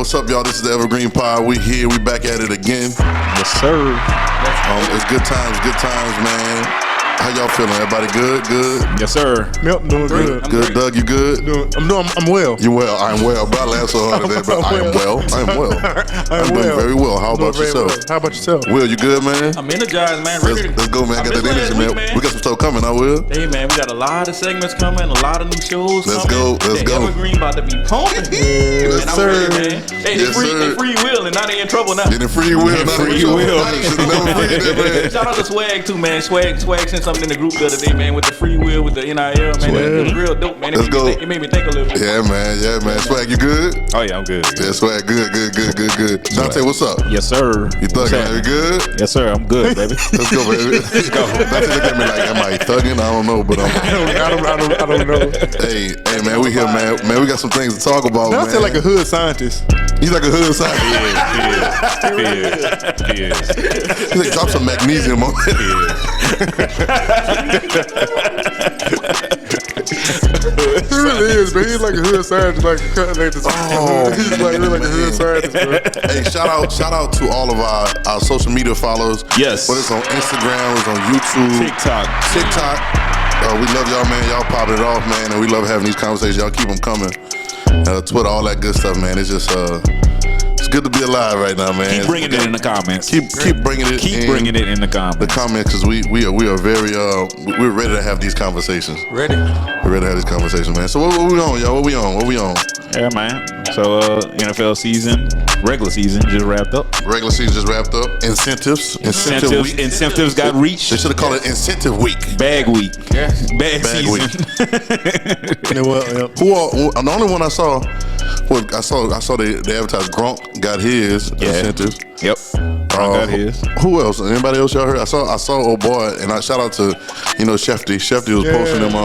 What's up, y'all? This is the Evergreen Pod. We here. We back at it again. Yes, sir. It's good times, man. How y'all feeling? Everybody good? Good? Yes, sir. Yep, doing good. Good, Doug, you good? I'm well. You well? I'm well. But I laughed so hard at that, but I am well. I'm doing very well. How about yourself? Well. How about yourself? Will, you good, man? I'm energized, man. Let's go, man. Got that energy, man. We got some stuff coming, I will. Hey, man, we got a lot of segments coming, a lot of new shows Let's coming. go. Evergreen about to be pumping. Yes, and I'm sir. ready, man. Hey, they free will, and now they in trouble now. Getting free will. Shout out to Swag, too, man. Swag sent something in the group the other day, man, with the free will, with the NIL, man. It was real dope, man. Let's go. It made me think a little bit. Yeah, man. Swag, you good? Oh, yeah, I'm good. Yeah, Swag, good. Dante, what's up? Yes, sir. You thugging? Are you good? Yes, sir. I'm good, baby. Let's go, baby. Let's go. Dante look at me like, am I thugging? I don't know, but I don't know. Hey, man, we here, man. Man, we got some things to talk about, man. Dante like a hood scientist. He's like a hood scientist. He is. He's like, drop some magnesium on it. He really is, man. He's like a hood scientist, he's like really like a hood scientist, bro. Hey, shout out to all of our social media followers. Yes. Whether it's on Instagram, it's on YouTube, TikTok. We love y'all, man. Y'all popping it off, man, and we love having these conversations. Y'all keep them coming. Twitter, all that good stuff, man. It's just it's good to be alive right now, man. Keep bringing it in the comments. Keep bringing it. Keep bringing it in the comments. The comments, because we are very we're ready to have these conversations. We're ready to have these conversations, man. So what we on, y'all? What we on? Yeah, man. So NFL season, regular season just wrapped up. Regular season just wrapped up. Incentives got reached. They should have called it Incentive Week. Bag week. Yes. Bag season. Week. Well, The only one I saw they advertised Gronk got his incentives. Yep. Got his. Who else? Anybody else y'all heard? I saw old boy, and I shout out to Shefty. Shefty was posting them.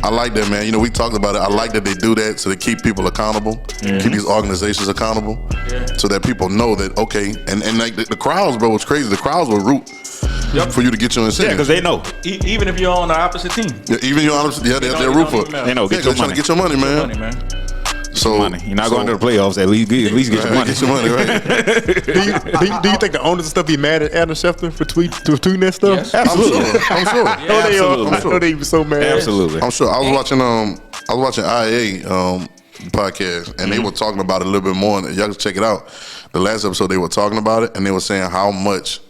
I like that, man. We talked about it. I like that they do that so they keep people accountable, keep these organizations accountable, so that people know that okay. And like the crowds, bro, was crazy. The crowds will root for you to get your incentive. Yeah, because they know. Even if you're on the opposite team. Yeah, even you're honest. Yeah, they'll root for it. They know. Get your money. Trying to get your money, man. So you're not going to the playoffs. At least get your money. Get your money, right? do you think the owners and stuff be mad at Adam Schefter for tweeting that stuff? Yes. Absolutely. I'm sure. I know they be so mad. Absolutely. I'm sure. I was watching IA podcast, and they were talking about it a little bit more. And y'all can check it out. The last episode they were talking about it, and they were saying how much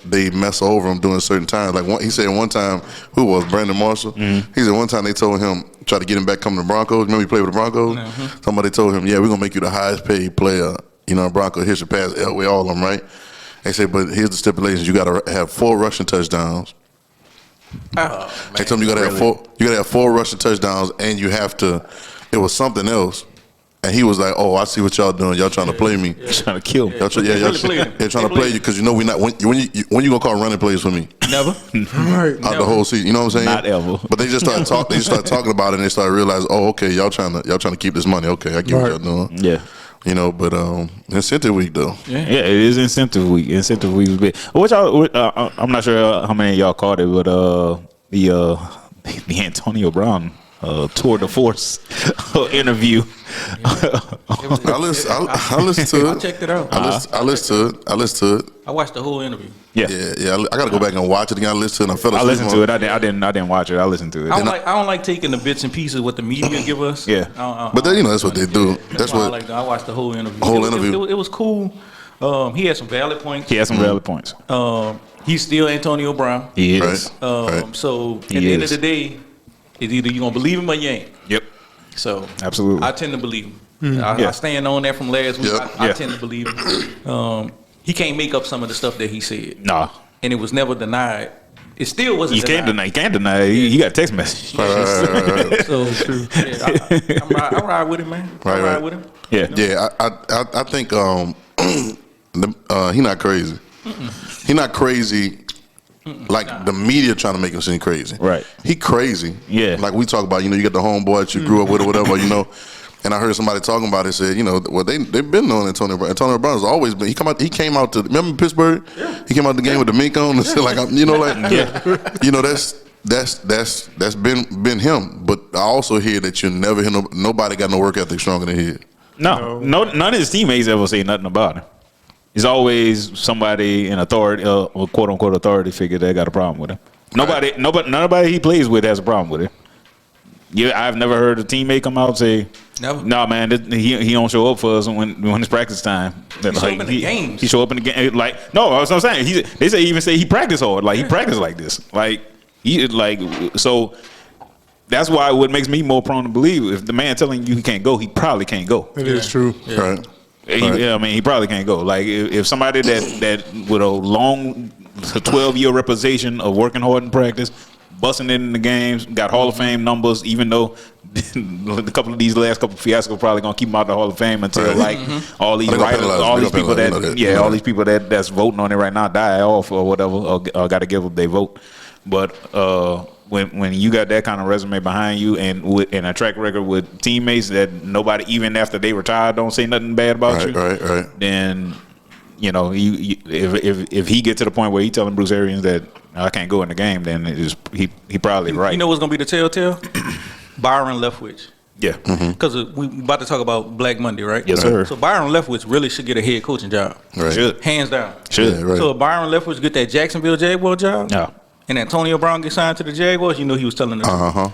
they mess over him during certain times. Like he said one time, who was Brandon Marshall? He said one time they told him, try to get him back coming to Broncos. Remember he played with the Broncos? Somebody told him, yeah, we're going to make you the highest paid player, Broncos. Here's your pass Elway, all of them, right? They said, but here's the stipulations. You got to have 4 rushing touchdowns. They told him you got to have 4 rushing touchdowns, and you have to, it was something else. And he was like, "Oh, I see what y'all doing. Y'all trying to play me. Trying to kill me. Y'all trying to play you because we not when you gonna call running plays for me? Never. Right. Out the whole season. You know what I'm saying? Not ever. But they just started talking. They just started talking about it, and they started realizing, oh, okay, y'all trying to keep this money. Okay, I get what y'all doing. Yeah. But incentive week though. Yeah, it is incentive week. Incentive week is big. Which I'm not sure how many of y'all caught it, but the Antonio Brown tour de force interview. I listened to it. I checked it out. I listened to it. I watched the whole interview. Yeah. I gotta go back and watch it again. I listened to it. I listened to it. I didn't watch it. I listened to it. I don't like taking the bits and pieces what the media give us. Yeah. But then, that's what they do. That's what I watched the whole interview. Interview. It was cool. He had some valid points. He had some valid points. He's still Antonio Brown. He is. Right. So at the end of the day, it's either you're gonna believe him or you ain't. Yep. So absolutely, I tend to believe him. I stand on that from last week. I tend to believe him. He can't make up some of the stuff that he said. Nah. And it was never denied. It still wasn't denied. You can't deny it. He got a text message. Right. So true. I ride with him, man. I ride with him. Yeah. Yeah. I think he not crazy. He not crazy. Like the media trying to make him seem crazy. Right. He crazy. Yeah. Like we talk about, you got the homeboy that you grew up with or whatever, And I heard somebody talking about it, said, they've been knowing Antonio Brown. Antonio Brown has always been. He came out to remember Pittsburgh? Yeah. He came out the game with the mink on and said that's been him. But I also hear that you never hear nobody got no work ethic stronger than his. No, none of his teammates ever say nothing about him. It's always somebody in authority, or quote unquote authority figure that got a problem with him. Nobody he plays with has a problem with him. Yeah, I've never heard a teammate come out and say, "No, nah, man, he don't show up for us when it's practice time." He show up in the games. He show up in the game. Like, no, that's what I'm saying. They even say he practice hard. Like, he practice like this. So that's why what makes me more prone to believe if the man telling you he can't go, he probably can't go. It is true. Yeah. Right. He probably can't go. Like, if somebody that with a long 12-year reputation of working hard in practice, busting it in the games, got Hall of Fame numbers, even though a couple of these last couple of fiascos probably gonna keep him out of the Hall of Fame until all these writers, all these people that's voting on it right now die off or whatever, or got to give up their vote. But when you got that kind of resume behind you and a track record with teammates that nobody, even after they retire, don't say nothing bad about you, right. Then if he get to the point where he telling Bruce Arians that I can't go in the game, then he probably right. You know what's gonna be the telltale? Byron Leftwich. Yeah, because we about to talk about Black Monday, right? Yes, sir. So Byron Leftwich really should get a head coaching job. Right. Should. Hands down. Should. Yeah, right. So if Byron Leftwich get that Jacksonville Jaguar job, and Antonio Brown get signed to the Jaguars, you know he was telling the truth.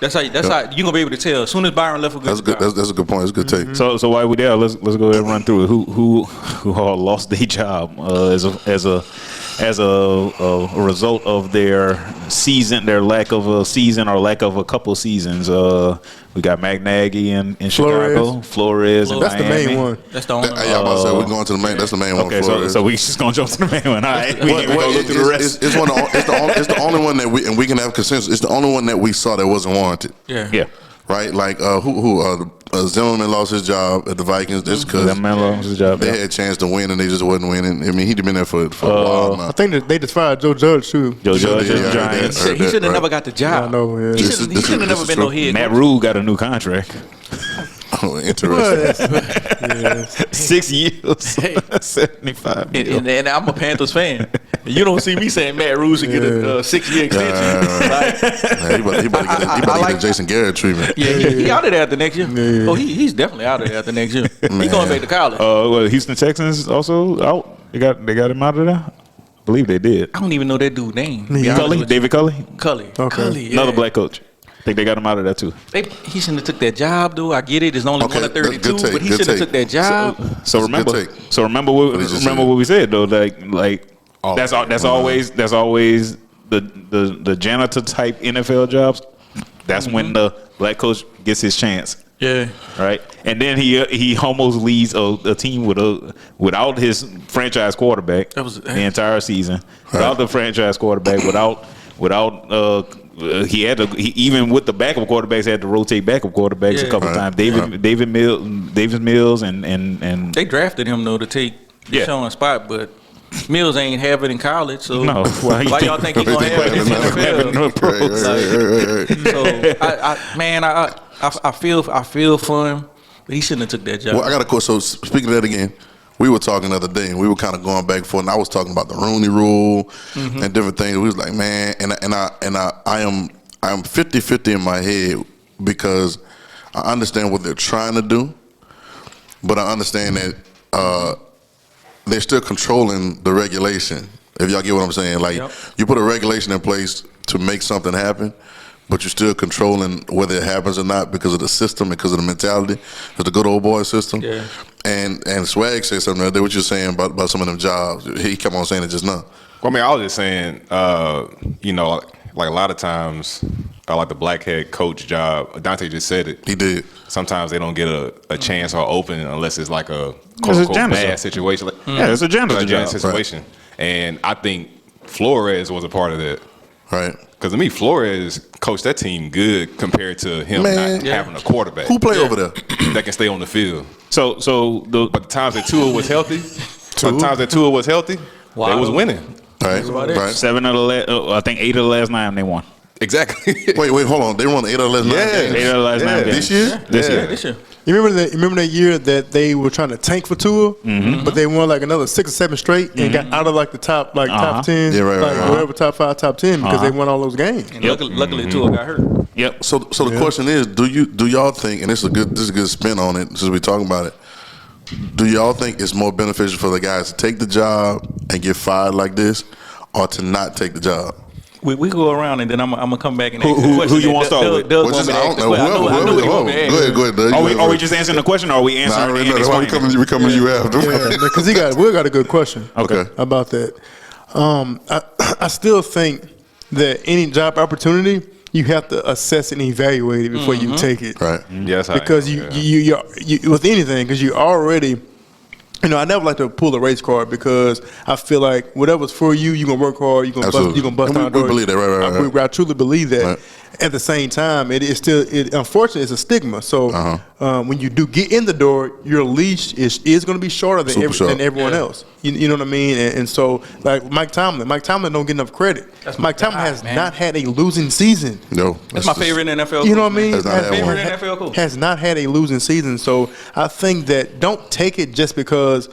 That's how you're gonna be able to tell as soon as Byron Leftwich gets That's good. That's a good point. That's a good take. So while we there, let's go ahead and run through it. Who all lost their job as a result of their season, their lack of a season or lack of a couple seasons. We got McNaghy in Chicago, Flores in That's Miami. the main one. That's the only one. I'm about to say we're going to the main. That's the main one. Okay, so we just gonna jump to the main one. All right, we gonna go through the rest. It's the only one that we can have consensus. It's the only one that we saw that wasn't warranted. Yeah. Right, like Zimmerman lost his job at the Vikings just because Zimmerman lost his job. they had a chance to win and they just wasn't winning. I mean, he'd been there for a while now. I think that they just fired Joe Judge too. Joe Judge, Yeah, Giants. He should have never got the job. I know, yeah. He should have never been no head. Matt Rule got a new contract. Oh, interesting. 6 years, 75 million. And I'm a Panthers fan. You don't see me saying Matt Rule should get a 6-year extension. He about to get the Jason Garrett treatment. Yeah, he out of there after next year. Oh, he's definitely out of there after next year. He going back to college. Well, Houston Texans also out. They got him out of there. I believe they did. I don't even know that dude's name. David Culley. Cully. Okay. Yeah. Another black coach. I think they got him out of there too. He shouldn't have took that job, though. I get it. There's only one of 32, but he should have took that job. So remember what we said though. Like that's always the janitor type NFL jobs. That's when the black coach gets his chance. Yeah. Right. And then he almost leads a team without his franchise quarterback the entire season. Without the franchise quarterback. Without even with the backup quarterbacks, had to rotate backup quarterbacks a couple times. Davis Mills and they drafted him though to take Deshaun's spot, but Mills ain't have it in college. So why y'all think he's gonna have it in the NFL? So I feel for him, but he shouldn't have took that job. Well, I got a question. So speaking of that again. We were talking the other day, and we were kind of going back and forth. And I was talking about the Rooney Rule and different things. We was like, man, and I am 50-50 in my head because I understand what they're trying to do, but I understand that they're still controlling the regulation. If y'all get what I'm saying, like you put a regulation in place to make something happen, but you're still controlling whether it happens or not because of the system, because of the mentality, of the good old boy system. Yeah. And Swag said something the other day, what you're saying about some of them jobs. He kept on saying it just now. Well, I mean, I was just saying, like a lot of times, like the black head coach job, Dante just said it. He did. Sometimes they don't get a chance or open unless it's like a quote-unquote bad situation. Like, it's a janitor job. Situation. Right. And I think Flores was a part of that. Right. Because to me, Flores coached that team good compared to him not having a quarterback. Who play over there? That can stay on the field. But the times that Tua was healthy, they was winning. Right. 7 of the last, I think 8 of the last 9 they won. Exactly. Wait, hold on. They won 8 of the last 9 games? 8 of the last 9 games. This year? This year. You remember that year that they were trying to tank for Tua, but they won like another 6 or 7 straight and got out of like the top top 10, whatever top 5, top 10 because they won all those games. And luckily Tua got hurt. Yep. So the question is, do y'all think, and this is a good spin on it since we're talking about it. Do y'all think it's more beneficial for the guys to take the job and get fired like this, or to not take the job? We go around and then I'm gonna come back and Who- ask the question. who you wanna start with? Doug Well, want just, me to I ask don't the know. question. I know what you want me to ask. Go ahead. Are we just answering the question, or are we answering? Nah, and that's why explaining? we coming to you after. Yeah, because Will got a good question. Okay. About that. I still think that any job opportunity, you have to assess and evaluate it before you take it. Right. Yes, Because you with anything, because you already, I never like to pull a race card because I feel like whatever's for you, you're gonna work hard, you're gonna bust And down we believe that, right. I truly believe that. Right. At the same time, unfortunately, it's a stigma. So when you do get in the door, your leash is going to be shorter than everyone else. You know what I mean? And so, like Mike Tomlin don't get enough credit. Mike Tomlin has not had a losing season. No. That's my favorite NFL. You know what I mean? Has not had favorite one. NFL coach. Has not had a losing season. So I think that don't take it just because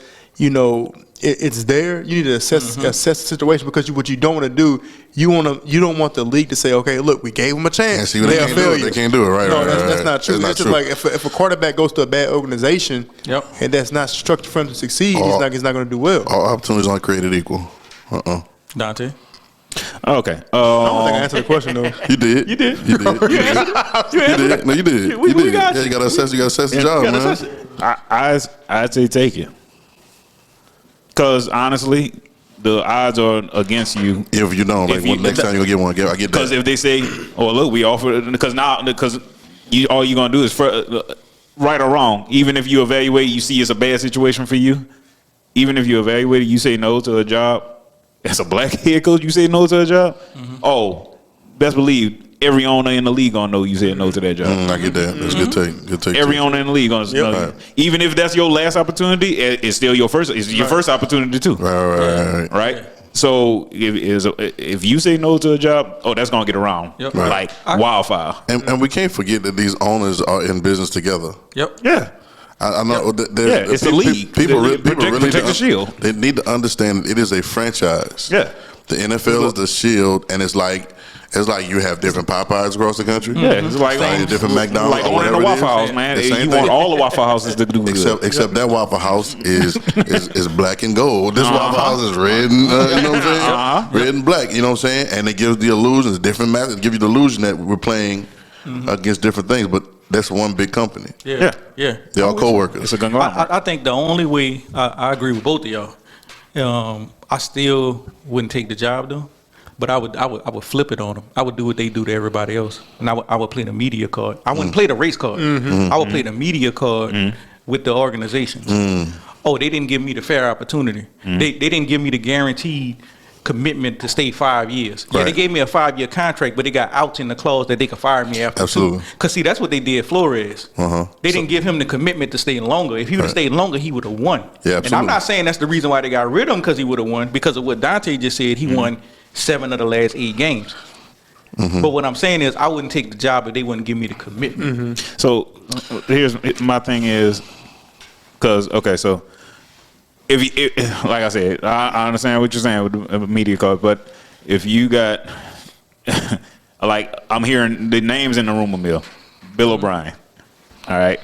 it's there. You need to assess the situation, because what you don't want to do, you don't want the league to say, okay, look, we gave them a chance. And see, they can't do it. They can't do it, right? No, right, that's not true. That's It's not just true. like if a quarterback goes to a bad organization, and that's not structured for him to succeed, he's not going to do well. All opportunities aren't created equal. Dante. Okay. I don't think I answered the question though. You did. You did. You did. You answered it. You answered it. No, you did. We You did. got Yeah, you. you gotta assess the job, man. I'd say take it. Because honestly, the odds are against you. If you don't, like, next time you're gonna get one, I get that. Because if they say, "Oh, look, we offer," because all you're gonna do is right or wrong. Even if you evaluate, you see it's a bad situation for you. Even if you evaluate it, you say no to a job. As a black head coach, you say no to a job. Oh, best believe every owner in the league gonna know you said no to that job. I get that. That's a good take. Good take. Every too. owner in the league gonna know. Right. Even if that's your last opportunity, it's still your first. It's your first opportunity too. Right. Right? So if you say no to a job, that's gonna get around like wildfire. And we can't forget that these owners are in business together. Yep. Yeah. I know. It's the league. People really protect the shield. They need to understand it is a franchise. Yeah. The NFL is the shield, and it's like you have different Popeyes across the country. Yeah, it's like different McDonald's like or owning whatever a it Waffle is. House, man. The same You thing. want all the Waffle Houses to do good. Except that Waffle House is black and gold. This Waffle House is red and you know what I'm saying? Red and black. You know what I'm saying? And it gives the illusion, different methods give you the illusion that we're playing against different things, but that's one big company. Yeah. They're all co-workers. It's a conglomerate. I think the only way I agree with both of y'all. I still wouldn't take the job though, but I would flip it on them. I would do what they do to everybody else, and I would play the media card. I wouldn't play the race card. I would play the media card with the organizations. Oh, they didn't give me the fair opportunity. They didn't give me the guaranteed commitment to stay 5 years. Yeah, they gave me a 5-year contract, but they got outs in the clause that they could fire me after. Absolutely. Because see, that's what they did Flores. They didn't give him the commitment to stay longer. If he would have stayed longer, he would have won. Yeah, and I'm not saying that's the reason why they got rid of him, because he would have won. Because of what Dante just said, he won 7 of the last 8 games. But what I'm saying is, I wouldn't take the job if they wouldn't give me the commitment. So here's my thing is, because so. If like I said, I understand what you're saying with the media card, but if you got like I'm hearing the names in the rumor mill, Bill O'Brien, all right,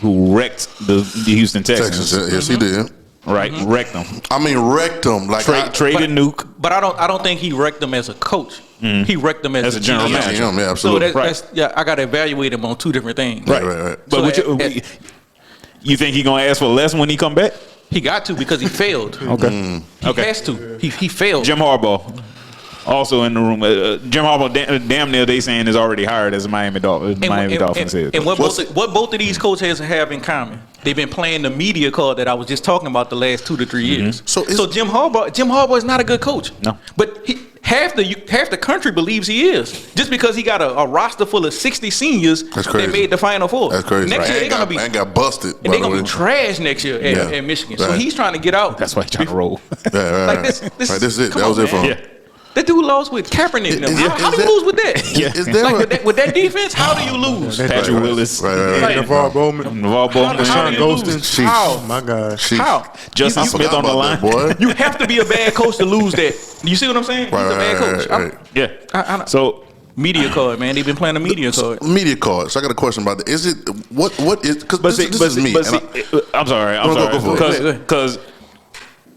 who wrecked the Houston Texans. Yes, he did. Right, wrecked them. I mean, wrecked them. Like traded Nuke. But I don't think he wrecked them as a coach. He wrecked them as a general GM. manager. Yeah, absolutely. So I got to evaluate him on 2 different things. Right. But So you think he gonna ask for less when he come back? He got to, because he failed. Okay. He has to. He failed. Jim Harbaugh, also in the room. Jim Harbaugh, damn near they saying is already hired as Miami Dolphins head. And what both of these coaches have in common? They've been playing the media card that I was just talking about the last 2 to 3 years. So Jim Harbaugh is not a good coach. No. But half the country believes he is. Just because he got a roster full of 60 seniors that made the Final Four. That's crazy. Next year they're gonna be got busted. and they're gonna be trash next year at Michigan. So he's trying to get out. That's why he's trying to roll. Like this is it. Come That was on, it for him. Yeah. That dude lost with Kaepernick. How do you lose with that? Is there Like with that defense, how do you lose? Patrick Willis. Right. Navarre Bowman. How Sean do you lose? Golston. How? My gosh. How? Justin Smith on the line. boy. You have to be a bad coach to lose that. You see what I'm saying? He's a bad coach. Right. Yeah. I- So Media card, man. They've been playing a media card. Media card. So I got a question about that. Is it what is? Because this is me. I'm sorry. Go for it. Because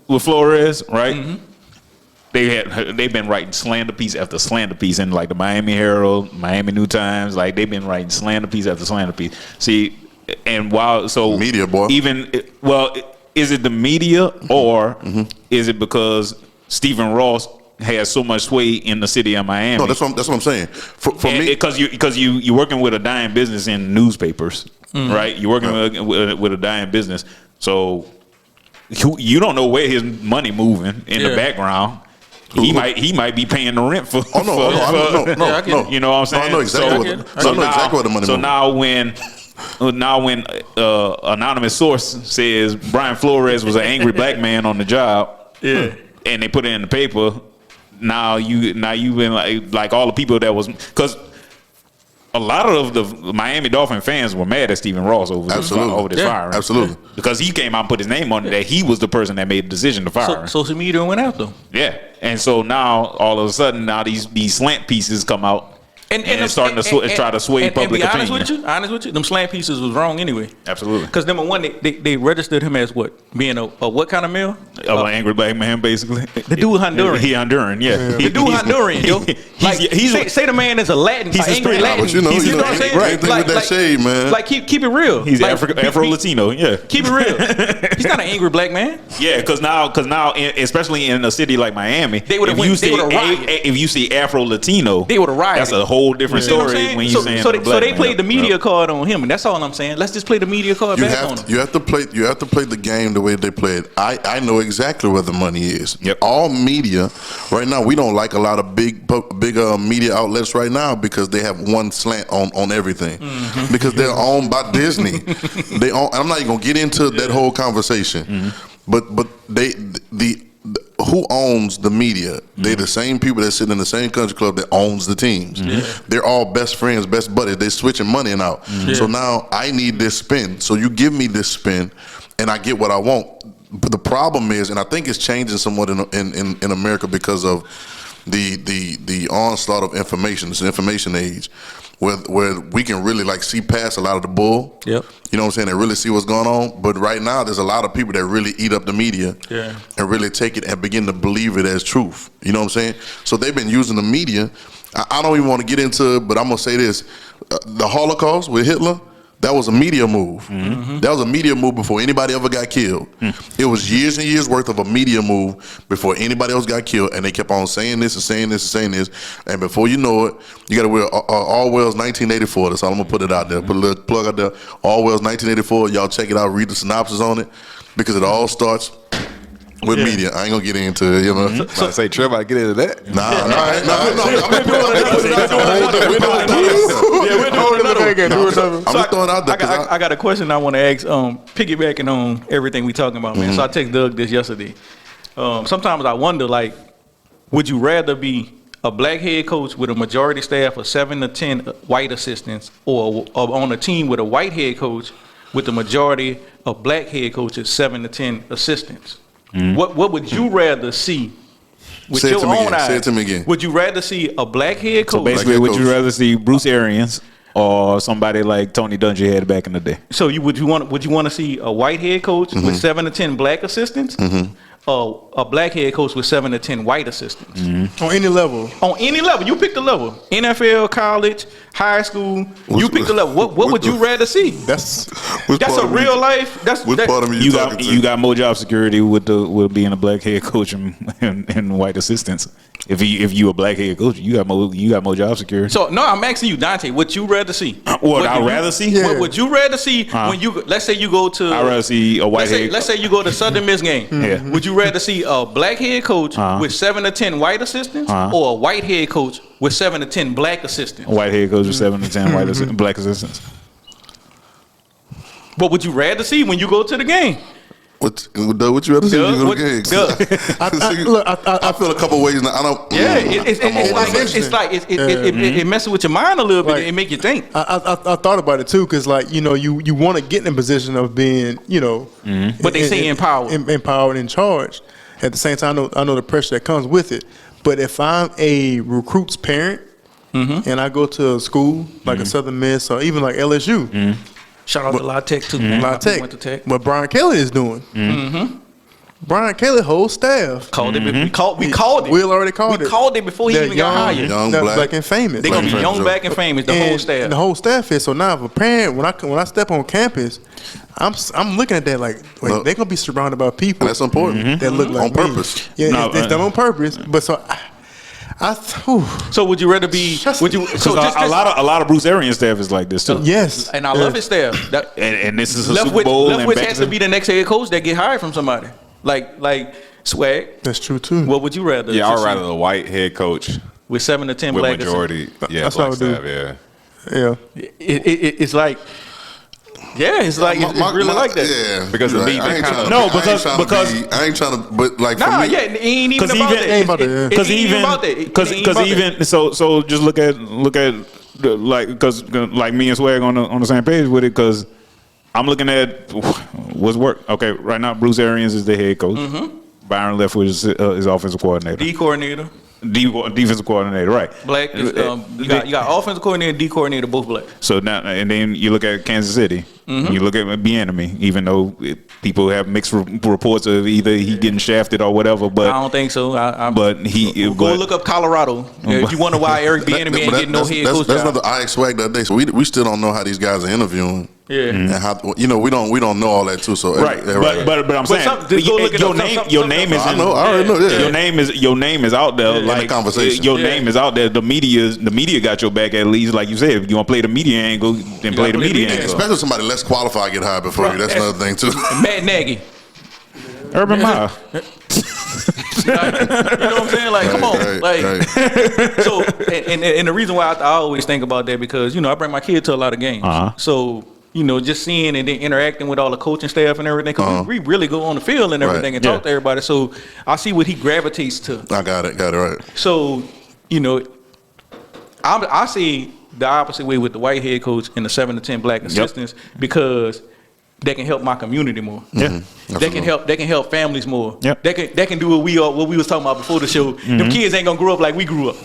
with Flores, right? Mm-hmm. They've been writing slander piece after slander piece in like the Miami Herald, Miami New Times. Like they've been writing slander piece after slander piece. See, and media boy. Is it the media or is it because Stephen Ross has so much sway in the city of Miami? No, that's what I'm saying. For me, because you're working with a dying business in newspapers, right? You're working with a dying business, so you don't know where his money moving in the background. He might be paying the rent for. No. You know what I'm saying? I know exactly what the money. So now when anonymous source says Brian Flores was an angry black man on the job, and they put it in the paper. Now you've been like all the people that was, because a lot of the Miami Dolphin fans were mad at Stephen Ross over this firing. Absolutely. Because he came out and put his name on it that he was the person that made the decision to fire. So social media went after him. Yeah. And so now all of a sudden these slant pieces come out. And it's starting to try to sway public opinion. Honest with you, them slant pieces was wrong anyway. Absolutely. Because number one, they registered him as what? Being a what kind of male? An angry black man, basically. The dude Honduran. He Honduran, yeah. The dude Honduran, yo. Say the man is a Latin, he's angry Latin. But you know what I'm saying? Right. With that shade, man. Like keep it real. He's Afro-Latino, yeah. Keep it real. He's not an angry black man. Yeah, because now, especially in a city like Miami, if you see Afro-Latino, they would have rioted. That's a whole different story. When you saying so they played the media card on him, and that's all I'm saying. Let's just play the media card back on him. You have to play the game the way they play it. I know exactly where the money is. Yep. All media right now, we don't like a lot of big media outlets right now because they have one slant on everything. Mm-hmm. Because they're owned by Disney. I'm not even gonna get into that whole conversation. Mm-hmm. But who owns the media? They're the same people that sit in the same country club that owns the teams. They're all best friends, best buddies. They're switching money out. So now I need this spin. So you give me this spin, and I get what I want. But the problem is, and I think it's changing somewhat in America because of the onslaught of information. It's an information age where we can really like see past a lot of the bull. Yep. You know what I'm saying? And really see what's going on. But right now, there's a lot of people that really eat up the media and really take it and begin to believe it as truth. You know what I'm saying? So they've been using the media. I don't even want to get into it, but I'm going to say this. The Holocaust with Hitler, that was a media move. Mm-hmm. That was a media move before anybody ever got killed. It was years and years worth of a media move before anybody else got killed, and they kept on saying this and saying this and saying this. And before you know it, you got to wear Orwell's 1984. That's all I'm going to put it out there. Put a little plug out there. Orwell's 1984. Y'all check it out. Read the synopsis on it because it all starts with media. I ain't gonna get into it, you know. So say Trevor, I get into that. I'm throwing out there. I got a question I want to ask. Piggybacking on everything we talking about, man. So I text Doug this yesterday. Sometimes I wonder, like, would you rather be a black head coach with a majority staff of 7 to 10 white assistants, or on a team with a white head coach with a majority of black head coaches, 7 to 10 assistants? What would you rather see with your own eyes? Say it to me again. Would you rather see a black head coach? So basically, would you rather see Bruce Arians or somebody like Tony Dungy had back in the day? So would you want to see a white head coach with 7 to 10 black assistants? Or a black head coach with 7 to 10 white assistants? On any level. On any level. You pick the level. NFL, college, high school. You pick the level. What would you rather see? That's a real life. You got more job security with being a black head coach and white assistants. If you a black head coach, you got more job security. So no, I'm asking you, Dante. What you rather see? What I'd rather see? Yeah. What would you rather see when you? Let's say you go to. I'd rather see a white head. Let's say you go to Southern Miss game. Yeah. Would you rather see a black head coach with 7 to 10 white assistants, or a white head coach with 7 to 10 black assistants? A white head coach with 7 to 10 black assistants. What would you rather see when you go to the game? What you rather see? I feel a couple ways now. I don't. Yeah, it messes with your mind a little bit. It make you think. I thought about it too, because like you want to get in a position of being but they say empowered and in charge. At the same time, I know the pressure that comes with it. But if I'm a recruit's parent and I go to a school like a Southern Miss or even like LSU. Shout out to La Tech too. La Tech. Went to Tech. What Brian Kelly is doing. Brian Kelly whole staff. Called it. We called it. Will already called it. We called it before he even got hired. Young, black and famous. They're gonna be young, black, and famous. The whole staff. And the whole staff is. So now, if a parent, when I step on campus, I'm looking at that like they're gonna be surrounded by people. That's important. That look like on me. purpose. Yeah, it's done on purpose. But so. So would you rather be? Would you? So a lot of Bruce Arians staff is like this too. Yes, and I love his staff. And this is a Super Bowl. Leftwich has to be the next head coach that get hired from somebody like Swag. That's true too. What would you rather? Yeah, I'd rather the white head coach with 7 to 10 with black majority. Yeah, that's black what I would staff. do. Yeah. It's like. Yeah, it's like it's really like that. Yeah, because of me, I ain't trying to. No, because I ain't trying to. But like for me, it ain't even about that. Because even so just look at like because like me and Swag on the same page with it because I'm looking at what's work. Okay, right now Bruce Arians is the head coach. Byron Leftwich is offensive coordinator. D coordinator. Defensive coordinator, right? Black. You got offensive coordinator, D coordinator, both black. So now, and then you look at Kansas City. You look at Bieniemy, even though people have mixed reports of either he getting shafted or whatever. But I don't think so. But go look up Colorado. If you wonder why Eric Bieniemy ain't getting no head coach. That's another I Swag that day. So we still don't know how these guys are interviewing. Yeah, and how we don't know all that too. So right, but I'm saying your name is. I already know. Yeah. Your name is out there. Like in the conversation. Your name is out there. The media got your back at least. Like you said, if you want to play the media angle, then play the media angle. Especially somebody less qualified get hired before you. That's another thing too. Matt Nagy, Urban Meyer. You know what I'm saying? Like, come on, like. So, and the reason why I always think about that because I bring my kid to a lot of games. So. Just seeing and then interacting with all the coaching staff and everything. Cause we really go on the field and everything and talk to everybody. So I see what he gravitates to. I got it right. So, I see the opposite way with the white head coach and the 7 to 10 black assistants because they can help my community more. Yeah, they can help families more. Yep. They can do what we was talking about before the show. Them kids ain't gonna grow up like we grew up.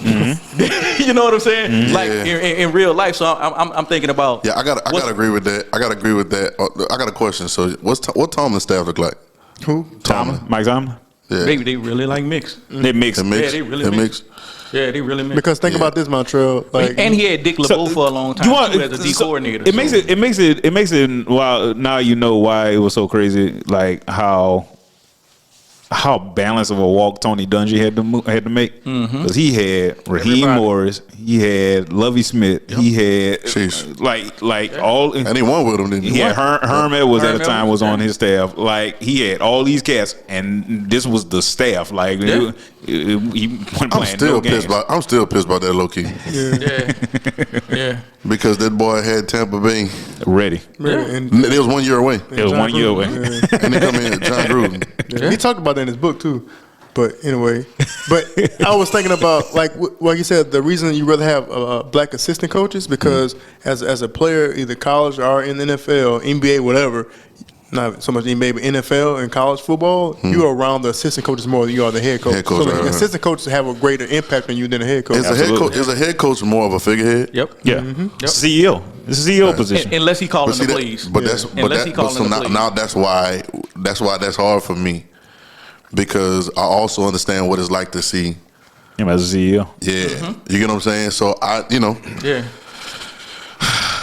You know what I'm saying? Like in real life. So I'm thinking about. Yeah, I gotta agree with that. I got a question. So what Tomlin's staff look like? Who? Tomlin. Mike Tomlin. Yeah. Baby, they really like mix. They mix. Yeah, they really mix. Yeah, they really mix. Because think about this, Montreal. Like, and he had Dick LeBeau for a long time too, as a D coordinator. It makes it. Well, now you know why it was so crazy. Like how balanced of a walk Tony Dungy had to make because he had Raheem Morris, he had Lovie Smith, he had all, and he won with him. Didn't he? Yeah, Herm Edwards at the time was on his staff. Like he had all these cats, and this was the staff. Like he wasn't playing no games. I'm still pissed about that low key. Yeah. Because that boy had Tampa Bay ready. And it was 1 year away. It was 1 year away. And they come in, John Gruden. Yeah. He talked about that in his book too. But anyway, I was thinking about like you said, the reason you rather have black assistant coaches because as a player, either college or in the NFL, NBA, whatever. Not so much NBA, but NFL and college football, you are around the assistant coaches more than you are the head coach. So the assistant coaches have a greater impact on you than the head coach. Is a head coach more of a figurehead? Yep. Yeah. Yep. CEO. It's a CEO position. Unless he calling the plays. Now that's why that's hard for me because I also understand what it's like to see him as a CEO. Yeah. You get what I'm saying? So Yeah.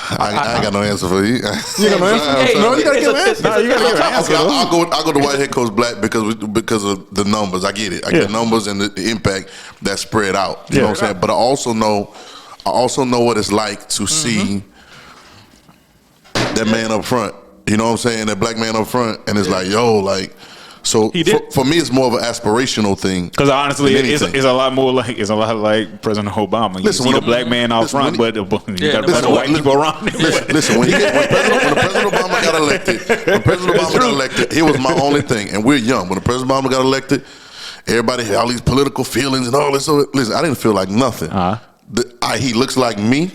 I ain't got no answer for you. You got no answer? No, you got to give an answer. I'll go to white head coach black because of the numbers. I get it. I get the numbers and the impact that's spread out. You know what I'm saying? But I also know what it's like to see that man up front. You know what I'm saying? That black man up front, and it's like, yo, like. So for me, it's more of an aspirational thing. Because honestly, it's a lot like President Obama. You see the black man out front, but you got a bunch of white people around. Listen, when President Obama got elected, it was my only thing. And we're young. When President Obama got elected, everybody had all these political feelings and all this. So listen, I didn't feel like nothing. He looks like me.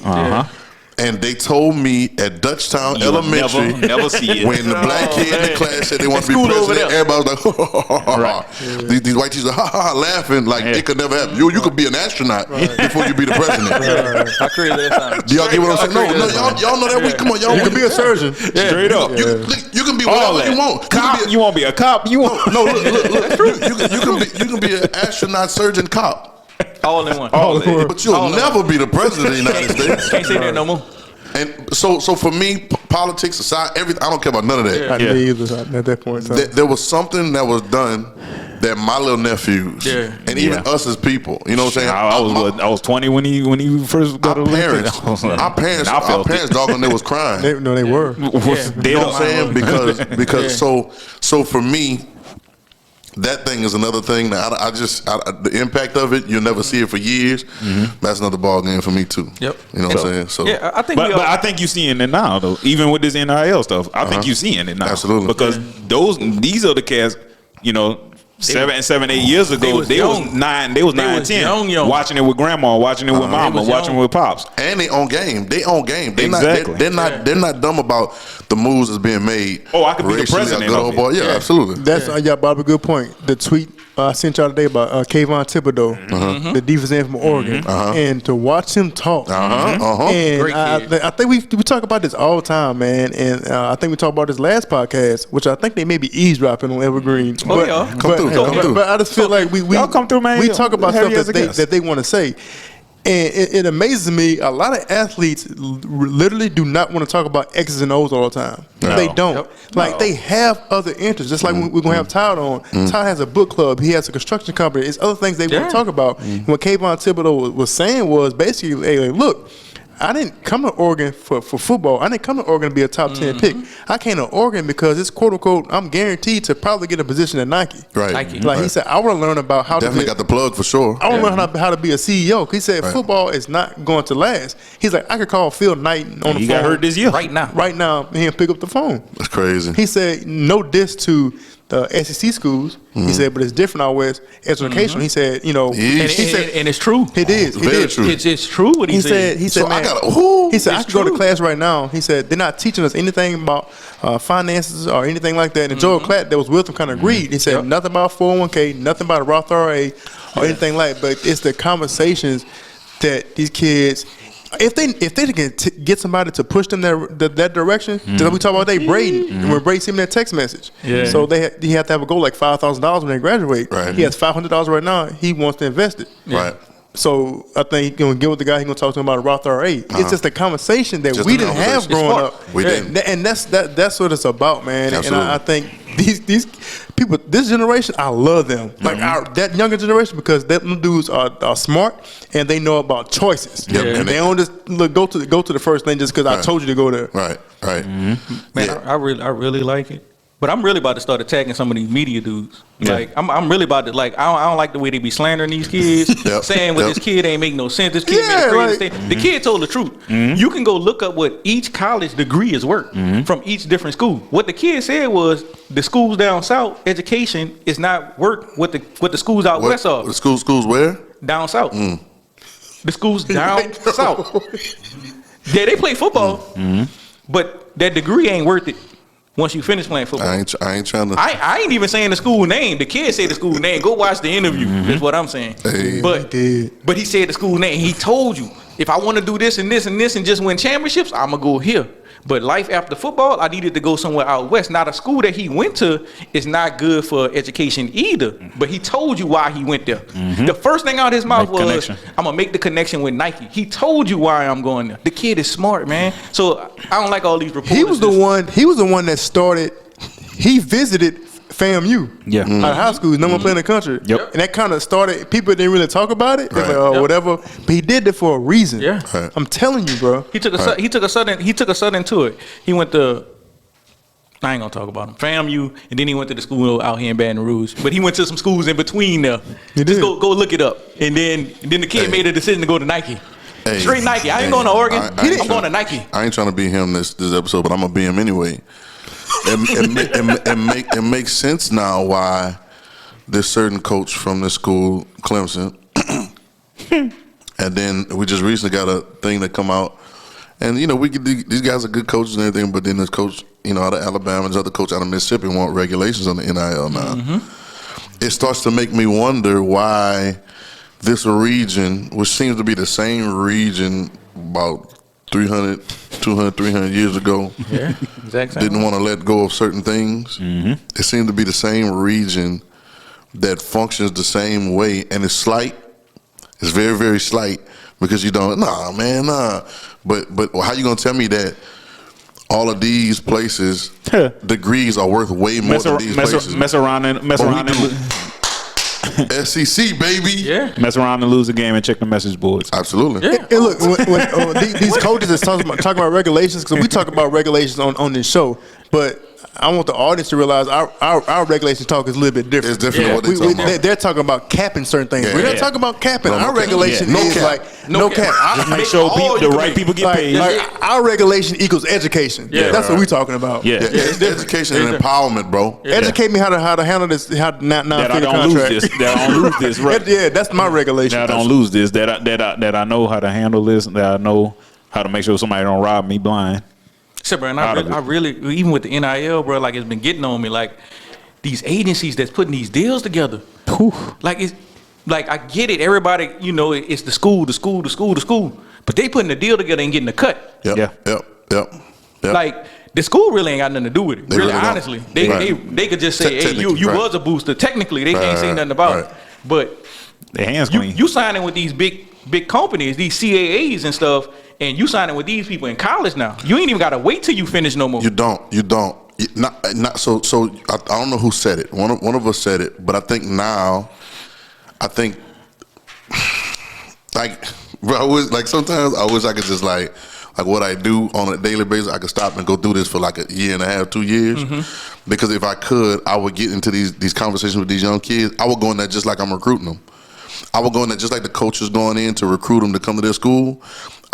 And they told me at Dutchtown Elementary, never see it. when the black kid in the class said they want to be School over president, there. everybody was like, right. These white teachers are laughing like it could never happen. You could be an astronaut before you be the president. I created that time. Do y'all get what I'm saying? No, y'all know that. Come on, y'all. You can be a surgeon. Straight up. You can be whatever you want. You want to be a cop? You want? No, look. You can be an astronaut, surgeon, cop. All in one. But you'll never be the president of the United States. Can't say that no more. And so for me, politics aside, everything, I don't care about none of that. I didn't either at that point. There was something that was done that my little nephews and even us as people, you know what I'm saying? I was 20 when he first got elected. Our parents, doggone, they was crying. They were. You know what I'm saying? Because so for me, that thing is another thing that the impact of it, you'll never see it for years. That's another ball game for me too. Yep. You know what I'm saying? So yeah, I think. But I think you're seeing it now, though. Even with this NIL stuff, I think you're seeing it now. Absolutely. Because these are the cats, 7, 8 years ago, they was 9, 10, young. watching it with grandma, watching it with mama, watching it with pops. And they own game. Exactly. They're not dumb about the moves that's being made. Oh, I could be the president of it. Yeah, absolutely. That's Bob, a good point. The tweet I sent y'all today about Kayvon Thibodeau, the defensive end from Oregon, and to watch him talk. And Great I think we talk about this all the time, man. And I think we talked about this last podcast, which I think they may be eavesdropping on Evergreen. Come through. But I just feel like we come through, man. We talk about Heavy stuff as a guest. that they want to say. And it amazes me. A lot of athletes literally do not want to talk about X's and O's all the time. No. They don't. They have other interests. Just like we're going to have Todd on. Todd has a book club. He has a construction company. It's other things they want to talk about. What Kayvon Thibodeau was saying was basically, hey, look, I didn't come to Oregon for football. I didn't come to Oregon to be a top 10 pick. I came to Oregon because it's quote unquote, I'm guaranteed to probably get a position at Nike. Right. Nike. He said, I want to learn about how Definitely to got the plug for sure. I want to learn how to be a CEO. He said football is not going to last. He's like, I could call Phil Knight on the phone. He got hurt this year. Right now. Right now, and he'll pick up the phone. That's crazy. He said, no diss to the SEC schools. He said, but it's different out west. Education. He said, And it's true. It is. Very true. It's true what he said. He said, So man, he said, I could go to class right now. He said, they're not teaching us anything about finances or anything like that. And Joel Klatt that was with him kind of agreed. He said, nothing about 401k, nothing about a Roth IRA or anything like that. But it's the conversations that these kids, if they can get somebody to push them that direction, just like we talk about today, Braden, when Braden sent me that text message. Yeah. So he have to have a goal like $5,000 when they graduate. Right. He has $500 right now. He wants to invest it. Right. So I think he's gonna get with the guy. He's gonna talk to him about a Roth IRA. It's just a conversation that Just we a didn't have conversation. growing up. We didn't. And that's what it's about, man. Absolutely. And I think these people, this generation, I love them. Like that younger generation, because them dudes are smart and they know about choices. Yep. And And they don't just go to the first thing just because I told you to go there. Right. Man, I really like it. But I'm really about to start attacking some of these media dudes. Yeah. Like I'm really about to I don't like the way they be slandering these kids, saying this kid ain't make no sense. This kid made a crazy thing. The kid told the truth. You can go look up what each college degree is worth from each different school. What the kid said was the schools down south education is not worth what the schools out west are. The schools where? Down south. The schools down south. Yeah, they play football, but that degree ain't worth it. Once you finish playing football, I ain't trying to. I ain't even saying the school name. The kid said the school name. Go watch the interview. That's what I'm saying. Hey. But he said the school name. He told you, if I want to do this and this and this and just win championships, I'm gonna go here. But life after football, I needed to go somewhere out west. Now the school that he went to is not good for education either. But he told you why he went there. The first thing out of his mouth was, I'm gonna make the connection with Nike. He told you why I'm going there. The kid is smart, man. So I don't like all these reporters. He was the one that started. He visited FAMU. Yeah. Out of high school, he's number one player in the country. Yep. And that kind of started. People didn't really talk about it. They were like, whatever. But he did it for a reason. Yeah. Right. I'm telling you, bro. He took a southern tour. He went to, I ain't gonna talk about him, FAMU, and then he went to the school out here in Baton Rouge. But he went to some schools in between there. He Just did. go look it up. And then the kid made a decision to go to Nike. Hey. Straight Nike. I ain't going to Oregon. I'm going to Nike. I ain't trying to be him this episode, but I'm gonna be him anyway. It makes sense now why this certain coach from this school, Clemson, and then we just recently got a thing that come out, And we get these guys are good coaches and everything, but then this coach, out of Alabama, and other coach out of Mississippi want regulations on the NIL now. It starts to make me wonder why this region, which seems to be the same region about 200, 300 years ago, didn't want to let go of certain things. It seemed to be the same region that functions the same way, and it's slight. It's very, very slight because you don't. But how you gonna tell me that all of these places degrees are worth way more than these places? Mess around and SEC, baby. Yeah. Mess around and lose a game and check the message boards. Absolutely. Yeah. And look, when these coaches is talking about regulations, because we talk about regulations on this show, but I want the audience to realize our regulation talk is a little bit different. It's different than what they're talking about. They're talking about capping certain things. We're not talking about capping. Our regulation is cap. like no cap. Just make sure the right people get paid. Like our regulation equals education. That's what we're talking about. It's education and empowerment, bro. Educate me how to handle this. How not That I don't contract. lose this. That I don't lose this. Right. Yeah, that's my regulation. That I don't lose this. That I know how to handle this. That I know how to make sure somebody don't rob me blind. Shit, bro, and I really, even with the NIL, bro, like it's been getting on me. Like these agencies that's putting these deals together. Like it's like I get it. Everybody, it's the school. But they putting the deal together and getting the cut. Yep. Like the school really ain't got nothing to do with it. Really, don't. honestly, they could just say, "Hey, you was a booster." Technically, they can't say nothing about it. But their hands clean. You signing with these big companies, these CAAs and stuff. And you signing with these people in college now. You ain't even got to wait till you finish no more. You don't. Not so. I don't know who said it. One of us said it, but I think now, like, bro, sometimes I wish I could just like what I do on a daily basis. I could stop and go do this for like a year and a half, 2 years, because if I could, I would get into these conversations with these young kids. I would go in there just like I'm recruiting them. I would go in there just like the coaches going in to recruit them to come to their school.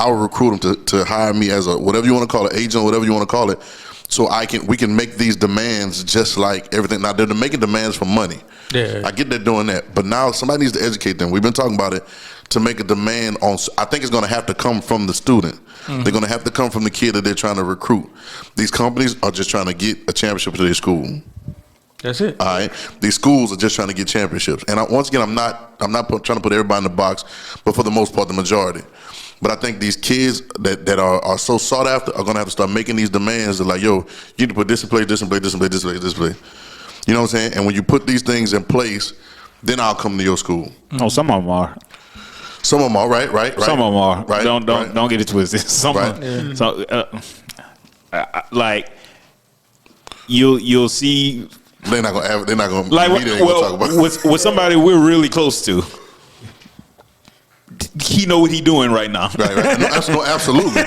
I would recruit them to hire me as a whatever you want to call it, agent, whatever you want to call it, so we can make these demands just like everything. Now they're making demands for money. Yeah. I get they're doing that, but now somebody needs to educate them. We've been talking about it to make a demand on. I think it's going to have to come from the student. They're going to have to come from the kid that they're trying to recruit. These companies are just trying to get a championship to their school. That's it. All right. These schools are just trying to get championships, and once again, I'm not trying to put everybody in the box, but for the most part, the majority. But I think these kids that are so sought after are gonna have to start making these demands. They're like, yo, you need to put this in place, this in place, this in place, this in place, this in place. You know what I'm saying? And when you put these things in place, then I'll come to your school. Oh, some of them are. Some of them are, right. Some of them are. Right. Don't get it twisted. Some of them. So, like you'll see. They're not gonna. Like talk about with somebody we're really close to. He know what he doing right now. Right. No, absolutely.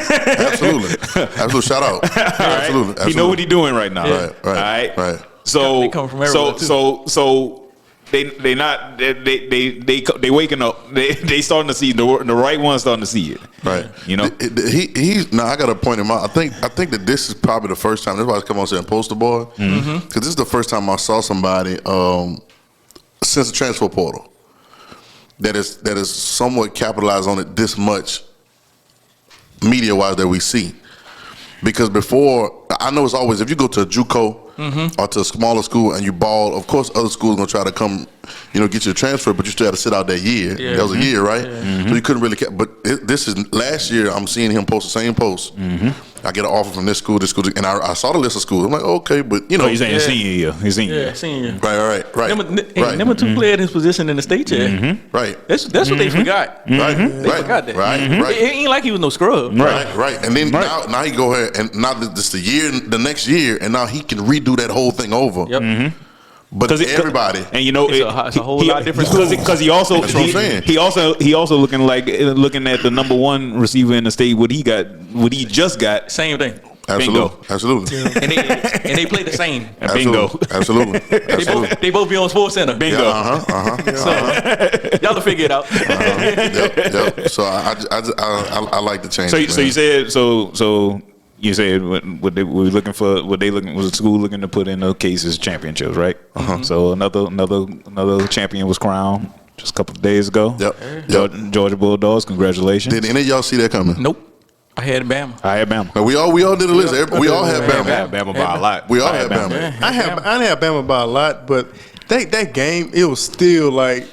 Shout out. Absolutely. He know what he doing right now. Right. So they come from everywhere so they waking up. They starting to see the right ones starting to see it. Right. He's now I got to point him out. I think that this is probably the first time. That's why I come on saying poster boy, because this is the first time I saw somebody since the transfer portal that is somewhat capitalized on it this much media wise that we see. Because before, I know it's always, if you go to a JUCO or to a smaller school and you ball, of course other schools going to try to come, get you a transfer, but you still had to sit out that year. Yeah. That was a year, right? So you couldn't really, but this is, last year I'm seeing him post the same post. I get an offer from this school, and I saw the list of schools. I'm like, okay, but he's saying senior year. He's senior year. Yeah, senior. Right. Number two player in his position in the state yet. Right. That's what they forgot. Right. They forgot that. Right. It ain't like he was no scrub. Right. And then now he go ahead, and now this the next year, and now he can redo that whole thing over. Yep. But everybody, and it's a whole lot different because he also That's what I'm saying. he also looking at the number one receiver in the state. What he just got. Same thing. Absolutely. And they play the same. Bingo. Absolutely. They both be on Sports Center. Bingo. So y'all to figure it out. Yep. So I like the change. So you said you said what they were looking for. What was the school looking to put in the cases championships, right? So another champion was crowned just a couple of days ago. Yep. Georgia Bulldogs. Congratulations. Did any of y'all see that coming? Nope. I had Bama. Now, we all did a list. We all had Bama. Bama by a lot. We all had Bama. I didn't have Bama by a lot, but that game, it was still like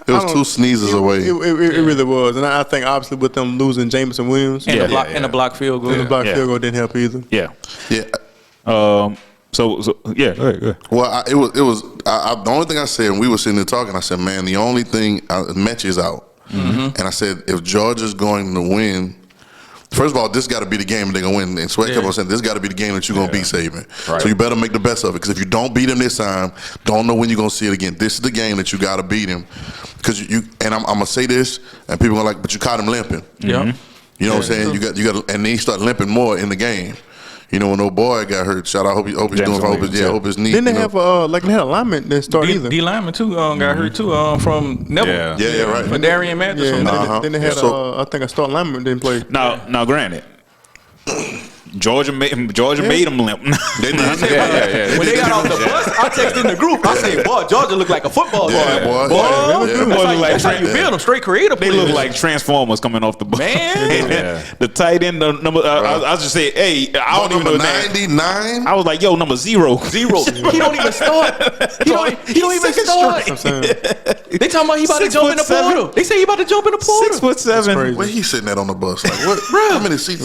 It was 2 sneezes away. It really was, and I think obviously with them losing Jameson Williams And the block field goal. and the block field goal didn't help either. Yeah. Yeah. So yeah. Go ahead. Well, it was. The only thing I said, and we were sitting there talking, I said, man, the only thing, Mechie is out. And I said, if Georgia's going to win, first of all, this got to be the game they're going to win. And Sweat kept on saying, this got to be the game that you're going to beat Saban. Right. So you better make the best of it. Because if you don't beat him this time, don't know when you're going to see it again. This is the game that you got to beat him. Because and I'm going to say this, and people are like, but you caught him limping. Yeah. You know what I'm saying? You got, and then he started limping more in the game. You know, when old boy got hurt, shout out, hope he's doing, hope his knee. Didn't they have they had a lineman that started either? D lineman too got hurt too from Neville. Yeah, right. For Darian Mathis. Then they had I think a starting lineman didn't play. Now, granted, Georgia made him limp. They did. When they got off the bus, I texted in the group. I said, "Boy, Georgia look like a football team. That's how you build them, straight creative They players. look like Transformers coming off the bus. Man. The tight end, the number. I was just saying, hey, I don't even know number his name. 99. I was like, yo, number 0. He don't even start. He don't even start. They talking about he about to jump in the portal. They say he about to jump in the portal. 6'7". Where he sitting at on the bus? Like what? How many seats?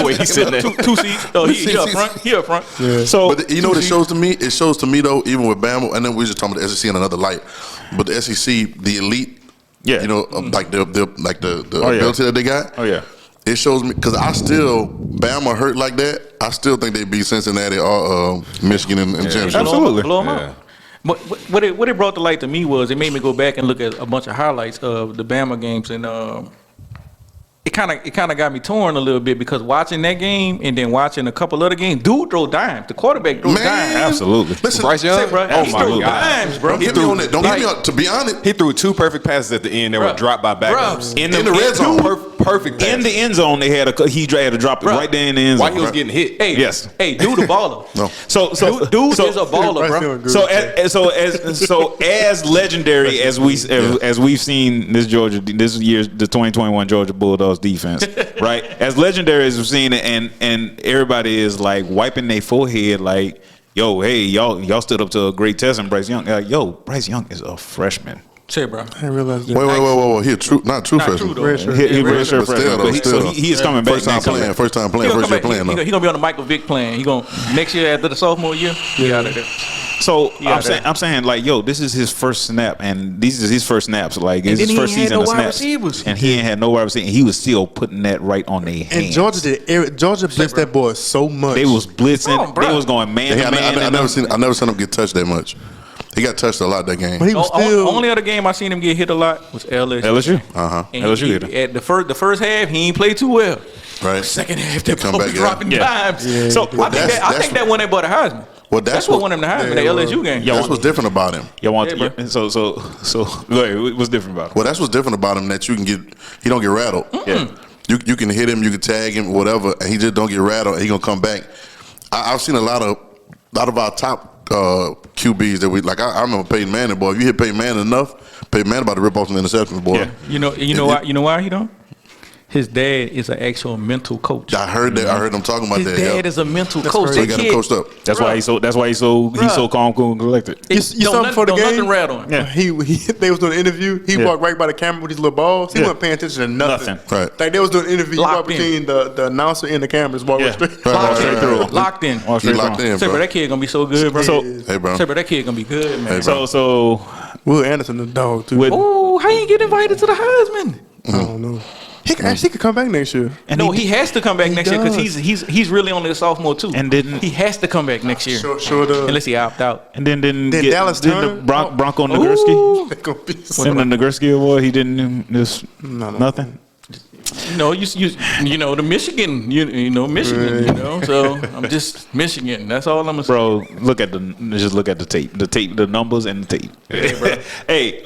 Wait, he's sitting there. Two seats. Oh, he up front. He up front. Yeah. So, But you know what it shows to me? It shows to me though, even with Bama, and then we just talking about the SEC in another light. But the SEC, the elite, yeah, you know, like the ability that they got. Oh yeah. It shows me because Bama hurt like that. I still think they beat Cincinnati or Michigan in championship. Absolutely. Blow them out. But what it brought to light to me was it made me go back and look at a bunch of highlights of the Bama games, and it kind of got me torn a little bit because watching that game and then watching a couple other games, dude throw dimes. The quarterback threw dimes. Absolutely. Listen, Bryce Young? Say, bro, he threw dimes, bro. Don't get me on that. Don't get me on. To be honest, He threw 2 perfect passes at the end that were dropped by backups. In the red zone. Perfect passes. In the end zone, he had to drop it right there in the end zone. While he was getting hit. Hey, Yes. Hey, dude, a baller. no. So Dude is a baller, bro. As legendary as we've seen this year's the 2021 Georgia Bulldogs defense, right? As legendary as we've seen it, and everybody is like wiping their forehead, like, yo, hey, y'all stood up to a great test, and Bryce Young, Bryce Young is a freshman. Say, bro. I didn't realize that. Wait. He not true freshman. He But still. he is coming back. First time playing. First year playing. He gonna be on the Michael Vick plan. He gonna next year after the sophomore year. He out of there. So I'm saying like, yo, this is his first snap, and these is his first snaps. Like, it's his first season of snaps, and he ain't had no wide receivers. And he was still putting that right on their hands. And Georgia blitzed that boy so much. They was blitzing. They was going man to man. I never seen him get touched that much. He got touched a lot that game. But he was still. Only other game I seen him get hit a lot was LSU. LSU. LSU. At the first half, he ain't played too well. Right. Second half, they come both back dropping dimes. Yeah. So I think that won that boy the Heisman. Well, that's what won him the Heisman. The LSU game. That's what's different about him. Y'all want so go ahead. What's different about him? Well, that's what's different about him, that he don't get rattled. Yeah. You can hit him, you can tag him, whatever, and he just don't get rattled, and he gonna come back. I've seen a lot of our top QBs that we like. I remember Peyton Manning, boy. If you hit Peyton Manning enough, Peyton Manning about to rip off some interceptions, boy. Yeah. You know why he don't? His dad is an actual mental coach. I heard that. I heard them talking about His that. dad is a mental coach. So he got him coached up. That's why he's so calm, cool, and collected. You saw him before the game? Nothing rattle him. Yeah. They was doing an interview. He walked right by the camera with his little balls. He wasn't paying attention to nothing. Right. Like they was doing an interview. He walked between the announcer and the cameras. Walking straight. Locked in. He locked in, Say, bro, bro. that kid gonna be so good, bro. Hey, bro. Say, bro, that kid gonna be good, man. Hey, bro. So Will Anderson, the dog too. Oh, how you get invited to the Heisman? I don't know. He could come back next year. And he has to come back next year because he's really only a sophomore too. And he has to come back next year. Sure does. Unless he opt out. And then Dallas the Bronco Nagurski. Ooh. And the Nagurski award, he didn't just nothing. You know the Michigan. You know Michigan. You know, so I'm just Michigan. That's all I'm gonna say. Bro, look at the tape, the numbers and the tape. Yeah, bro. Hey,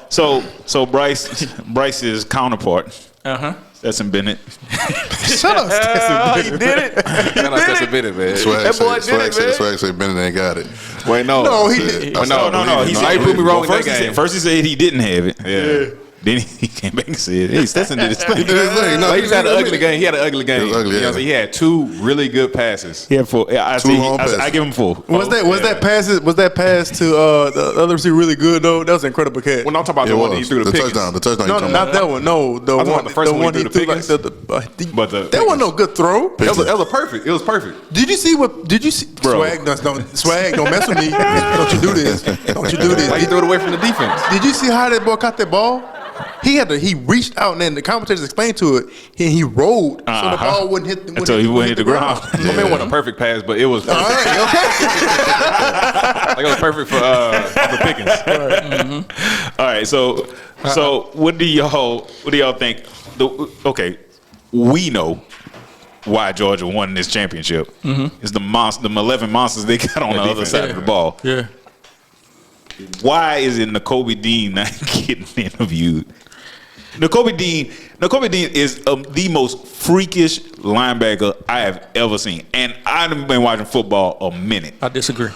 so Bryce's counterpart. Stetson Bennett. Shut up, Stetson. He did it. Shout out Stetson Bennett, man. Swag say Bennett ain't got it. Wait, no. No, he did. No. He said, he proved me wrong in that first game. First he said he didn't have it. Yeah. Then he came back and said, "Hey, Stetson did his thing." He did his thing. No, He just had an ugly game. He had an ugly game. It was ugly, You know what I'm saying? He had 2 really good passes. He had 4. I give him 4. Was that pass to the other receiver really good though? That was an incredible catch. When I'm talking about It the one was. that he threw the Pickens. touchdown. The touchdown. No, you talking not about. that one. No, the talking one, about the first one he he threw threw the like But the that wasn't no good throw. That was perfect. It was perfect. Did you see Bro. Swag? Don't mess with me. Don't you do this? Don't you do this? Why he threw it away from the defense? Did you see how that boy caught that ball? He reached out and then the commentators explained to it. He rolled so the ball wouldn't hit. Until he wouldn't hit the ground. I mean, it wasn't a perfect pass, but it was perfect. All right, okay. Like, it was perfect for Pickens. All right, so what do y'all think? Okay, we know why Georgia won this championship. It's the 11 monsters they got on the other side of the ball. Yeah. Why is it Nakobe Dean not getting interviewed? Nakobe Dean is the most freakish linebacker I have ever seen, and I've been watching football a minute. I disagree.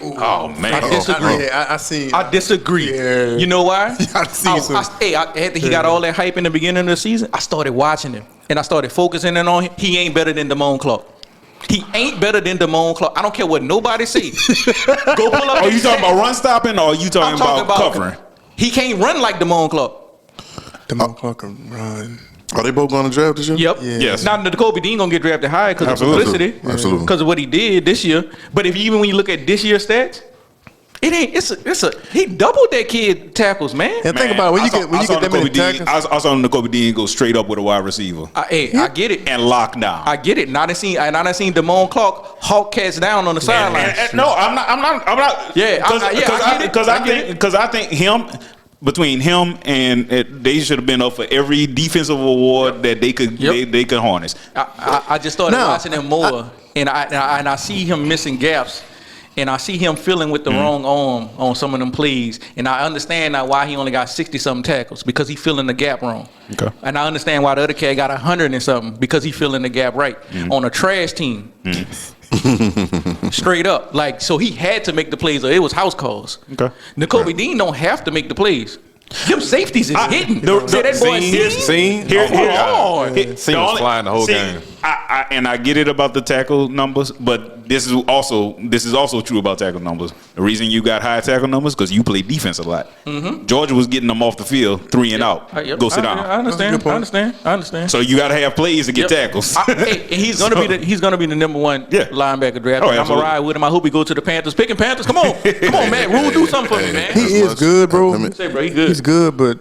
Oh man, I disagree. I see. I disagree. Yeah. You know why? I see some. After he got all that hype in the beginning of the season, I started watching him, and I started focusing in on him. He ain't better than Damone Clark. He ain't better than Damone Clark. I don't care what nobody say. Go pull up. are you talking about run stopping, or are you talking about covering? He can't run like Damone Clark. Damone Clark can run. Are they both going to draft this year? Yep. Yeah. Yes. Now Nakobe Dean gonna get drafted higher because of Absolutely. publicity, Absolutely. because of what he did this year. But even when you look at this year's stats, it ain't. He doubled that kid tackles, man. And think about it, when you get that many tackles. I saw Nakobe Dean go straight up with a wide receiver I get it. and lock down. I get it. Now I seen Damone Clark hawk cats down on the sideline. No, I'm not. Yeah, I get it. Because I think between him and they should have been up for every defensive award that they could they could harness. I just started watching him more, and I see him missing gaps. And I see him filling with the wrong arm on some of them plays. And I understand now why he only got 60-something tackles, because he filling the gap wrong. Okay. And I understand why the other cat got 100 and something, because he filling the gap right. On a trash team. Straight up. Like, so he had to make the plays, or it was house calls. Okay. Nakobe Dean don't have to make the plays. Them safeties is hitting. See that boy Seen was flying the whole game. I get it about the tackle numbers, but this is also true about tackle numbers. The reason you got high tackle numbers because you play defense a lot. Georgia was getting them off the field 3 and out. Go sit down. I understand. So you got to have plays to get tackles. And he's gonna be the number one linebacker draft. I'm gonna ride with him. I hope he go to the Panthers. Picking Panthers. Come on, man. Rule, do something for me, man. He is good, bro. Say, bro, he good. He's good, but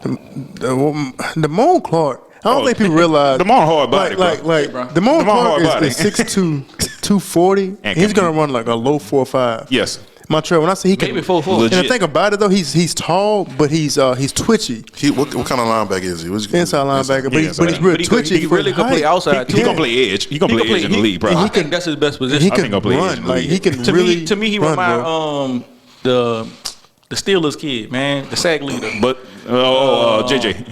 Damone Clark. I don't think people realize Damone hard body, Damone Clark is 6'2", 240, and he's gonna run like a low 4.5. Yes. Montreal, when I say he can, maybe 4.4. And the thing about it though, he's tall, but he's twitchy. What kind of linebacker is he? Inside linebacker, but he's real twitchy. He really can play outside too. He gonna play edge. He gonna play edge in the league, probably. I think that's his best position. He can play edge run. in the Like league. he can really. To me, he remind the Steelers kid, man, the sack leader. But JJ.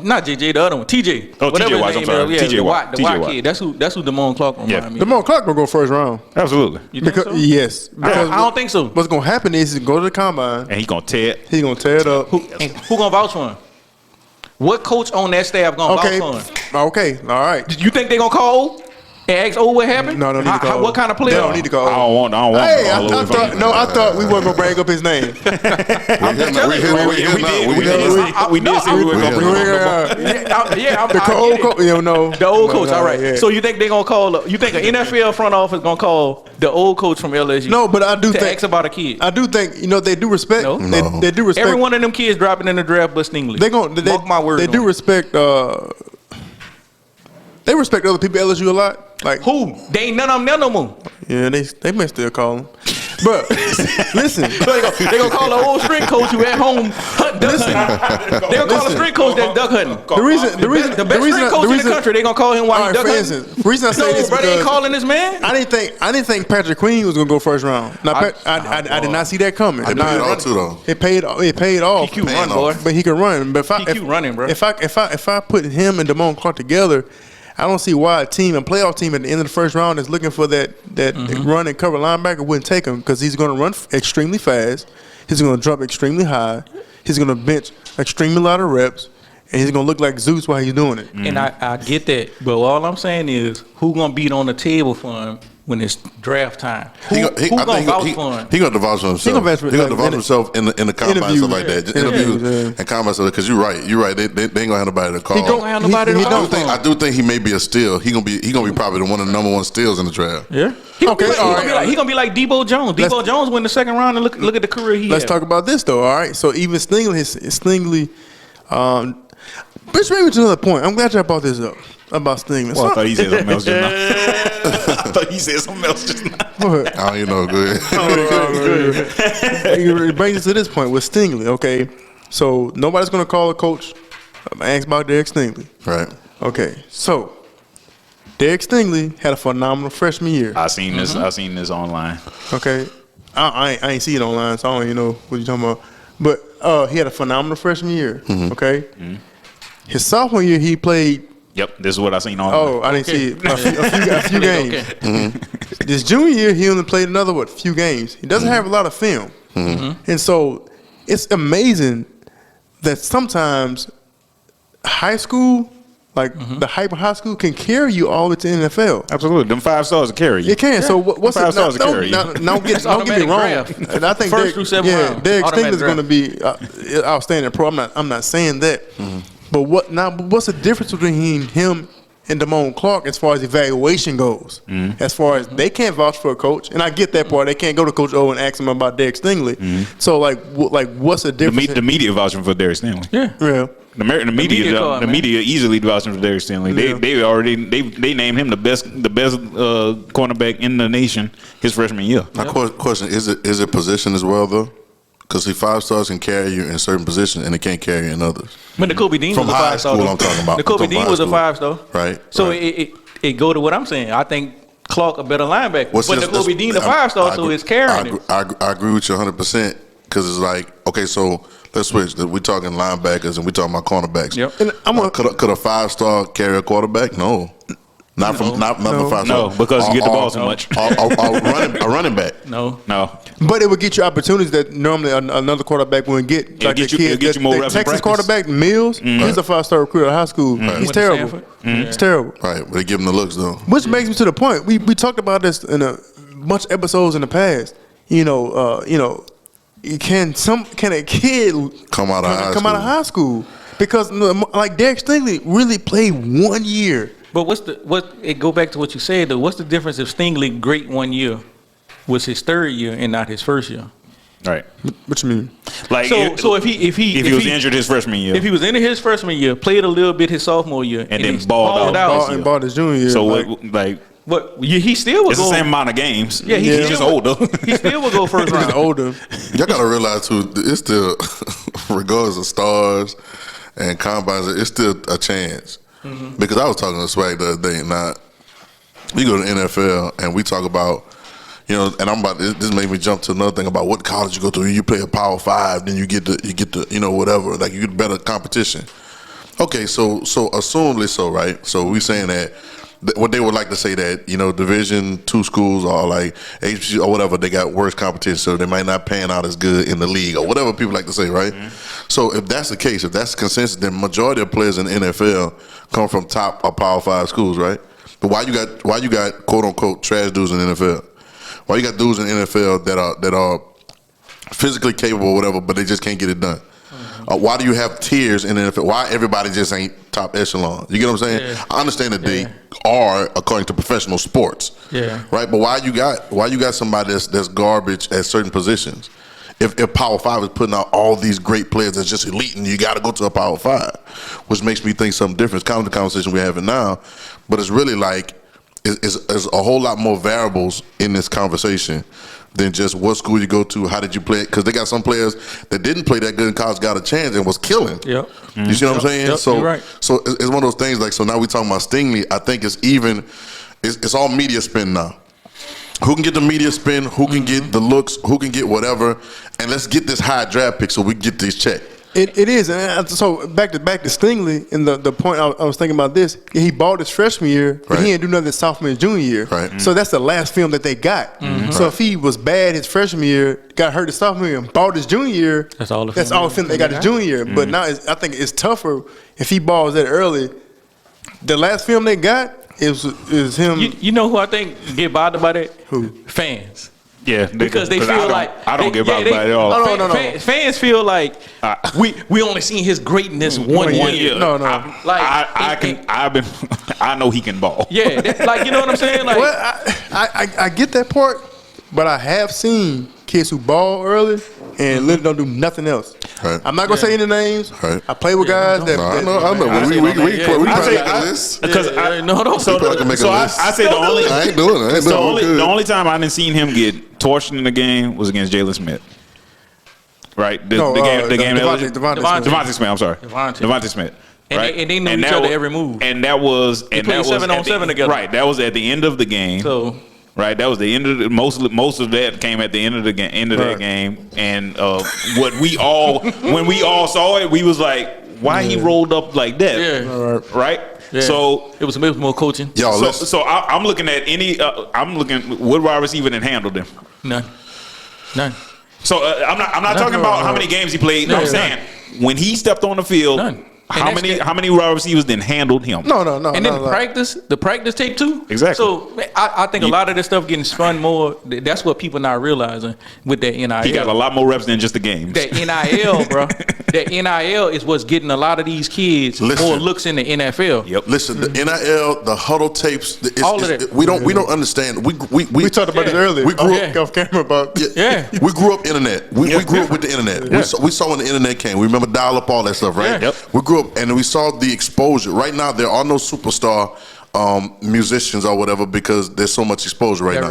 Not JJ, the other one, TJ. Oh, TJ Watt. I'm sorry, TJ Watt. The white kid. That's who Damone Clark remind me. Damone Clark gonna go first round. Absolutely. You think so? Yes. Because I don't think so. What's gonna happen is he's gonna go to the combine And he gonna tear it. He's gonna tear it up. Who gonna vouch for him? What coach on that staff gonna vouch for him? Okay. All right. You think they gonna call and ask, what happened? No, don't need to call. What kind of player? They don't need to call. I don't want Hey, him all over. I thought we weren't gonna bring up his name. We did say we were gonna bring him up. The old coach. All right. Yeah. So you think they're gonna call? You think an NFL front office gonna call the old coach from LSU? No, but I do to think ask about a kid. I do think they do respect. No. They do respect. Every one of them kids dropping in the draft but Stingley. Mark my word. They do respect. They respect other people at LSU a lot. Like who? They ain't none of them there no more. Yeah, they may still call him. But listen, So they gonna call the old string coach who at home hunt duck hunting. They gonna call the string coach that's duck hunting. The best string coach in the country. They gonna call him while he duck hunting. The reason I say this bro, they ain't because calling this man. I didn't think Patrick Queen was gonna go first round. Now, I did not see that coming. It paid off too, though. It paid off. He cute run, boy. But he can run. But He keep running, bro. If I put him and Damone Clark together, I don't see why a playoff team at the end of the first round is looking for that run and cover linebacker wouldn't take him because he's going to run extremely fast. He's going to jump extremely high. He's going to bench extremely lot of reps, and he's going to look like Zeus while he's doing it. And I get that, but all I'm saying is, who gonna beat on the table for him when it's draft time? Who gonna vouch for him? He got to vouch for himself. He got to vouch for himself in the combine and stuff like that. Just interviews and combine stuff. Because you're right. They ain't gonna have nobody to call. He don't have nobody to call. I do think he may be a steal. He gonna be probably one of the number one steals in the draft. Yeah. He gonna be like Debo Jones. Debo Jones went the second round and look at the career he had. Let's talk about this though. All right. So even Stingley, which brings me to another point. I'm glad you brought this up about Stingley. Well, I thought he said something else just now. I thought he said something else just now. I don't even know. Go ahead. It brings us to this point with Stingley. Okay, so nobody's gonna call a coach. Ask about Derek Stingley. Right. Okay, so Derek Stingley had a phenomenal freshman year. I seen this. I seen this online. Okay, I ain't see it online, so I don't even know what you're talking about. But he had a phenomenal freshman year. Okay, his sophomore year he played. Yep, this is what I seen online. Oh, I didn't see it. A few games. This junior year he only played another few games. He doesn't have a lot of film, and so it's amazing that sometimes high school. Like the hype of high school can carry you all the way to the NFL. Absolutely, them 5 stars will carry you. It can. Yeah. So what's them 5 stars will carry you? Don't get me wrong. And I think first through 7 rounds. Derek Stingley is going to be outstanding pro. I'm not saying that. But what's the difference between him and Damone Clark as far as evaluation goes? As far as they can't vouch for a coach, and I get that part. They can't go to Coach O and ask him about Derek Stingley. So like what's the difference? The media vouching for Derek Stingley. Yeah. The media easily vouching for Derek Stingley. They named him the best cornerback in the nation his freshman year. My question is it position as well though? Because 5 stars can carry you in certain positions and it can't carry you in others. But Nakobe Dean from was a 5 star. I'm talking about. Nakobe Dean was a 5 star. Right. So it go to what I'm saying. I think Clark a better linebacker, but Nakobe Dean a 5 star, so it's carrying it. I agree with you 100% because it's like, okay, so let's switch. We're talking linebackers and we're talking about cornerbacks. Yep. And could a 5 star carry a quarterback? No. Not from 5 stars. No, because you get the ball so much. A running back. No. But it would get you opportunities that normally another quarterback wouldn't get. It'll get you more reps in Texas practice. quarterback Mills, he's a 5-star recruit at high school. He's terrible. He's terrible. Right, but they give him the looks though. Which makes me to the point. We talked about this in a bunch of episodes in the past. Can a kid come out of high school? Because like Derek Stingley really played 1 year. But it go back to what you said though. What's the difference if Stingley great 1 year was his 3rd year and not his 1st year? Right. What you mean? Like so if he was injured his freshman year, if he was in his freshman year, played a little bit his sophomore year, and then balled out and balled his junior year. So he still would go. It's the same amount of games. Yeah, he's just older. He still would go first round. He's older. Y'all gotta realize too, it's still regardless of stars and combines, it's still a chance. Because I was talking to Swag the other day, and we go to the NFL and we talk about, and this made me jump to another thing about what college you go to. You play a Power 5, then you get the whatever, like you get better competition. Okay, so assumedly so, right? So we saying that what they would like to say that Division II schools are like HBCU or whatever, they got worse competition, so they might not pan out as good in the league or whatever people like to say, right? So if that's the case, if that's the consensus, then majority of players in the NFL come from top or Power 5 schools, right? But why you got quote unquote trash dudes in the NFL? Why you got dudes in the NFL that are physically capable or whatever, but they just can't get it done? Why do you have tiers in the NFL? Why everybody just ain't top echelon? You get what I'm saying? Yeah. I understand that they are according to professional sports. Yeah. Right. But why you got somebody that's garbage at certain positions? If Power 5 is putting out all these great players that's just elite, and you got to go to a Power 5, which makes me think something different. It's kind of the conversation we're having now, but it's really like it's a whole lot more variables in this conversation than just what school you go to, how did you play it? Because they got some players that didn't play that good in college, got a chance and was killing. Yep. You see what I'm saying? Yep. So, you're right. So it's one of those things like, so now we're talking about Stingley. I think it's all media spin now. Who can get the media spin? Who can get the looks? Who can get whatever? And let's get this high draft pick so we can get this check. It is, and so back to Stingley, and the point I was thinking about this. He balled his freshman year, but he didn't do nothing his sophomore and junior year. Right. So that's the last film that they got. So if he was bad his freshman year, got hurt his sophomore year, and balled his junior year, That's all the film they got his junior year. But now I think it's tougher if he balls that early. The last film they got is him. You know who I think get bothered by that? Who? Fans. Yeah, Because they feel like I don't get bothered by it at all. No. Fans feel like we only seen his greatness one year. No. I know he can ball. Yeah, like you know what I'm saying? Like, Well, I get that part, but I have seen kids who ball early and literally don't do nothing else. Right. I'm not gonna say any names. Right. I play with guys that. I know. We probably make a list. Because I say I ain't doing it. the only time I didn't seen him get torched in the game was against Jalen Smith. Right? The game Devontae Smith. I'm sorry. Devontae Smith. Right? And they knew each other every move. And that was They played 7-on-7 together. Right. That was at the end of the game. So right, that was the end of the, most of that came at the end of the game, that game, and what when we all saw it, we was like, why he rolled up like that? Yeah. Right. Yeah. So it was more coaching. So I'm looking at what wide receiver that handled him. None. So I'm not talking about how many games he played. No, I'm saying when he stepped on the field. None. How many wide receivers then handled him? No. And then the practice tape too. Exactly. So I think a lot of this stuff getting spun more. That's what people not realizing with that NIL. He got a lot more reps than just the games. That NIL, bro. That NIL is what's getting a lot of these kids more looks in the NFL. Yep. Listen, the NIL, the huddle tapes, all of that. We don't understand. We talked about this earlier. We grew up off camera about. We grew up internet. We grew up with the internet. We saw when the internet came. We remember dial up, all that stuff, right? Yep. We grew up and we saw the exposure. Right now, there are no superstar musicians or whatever because there's so much exposure right now.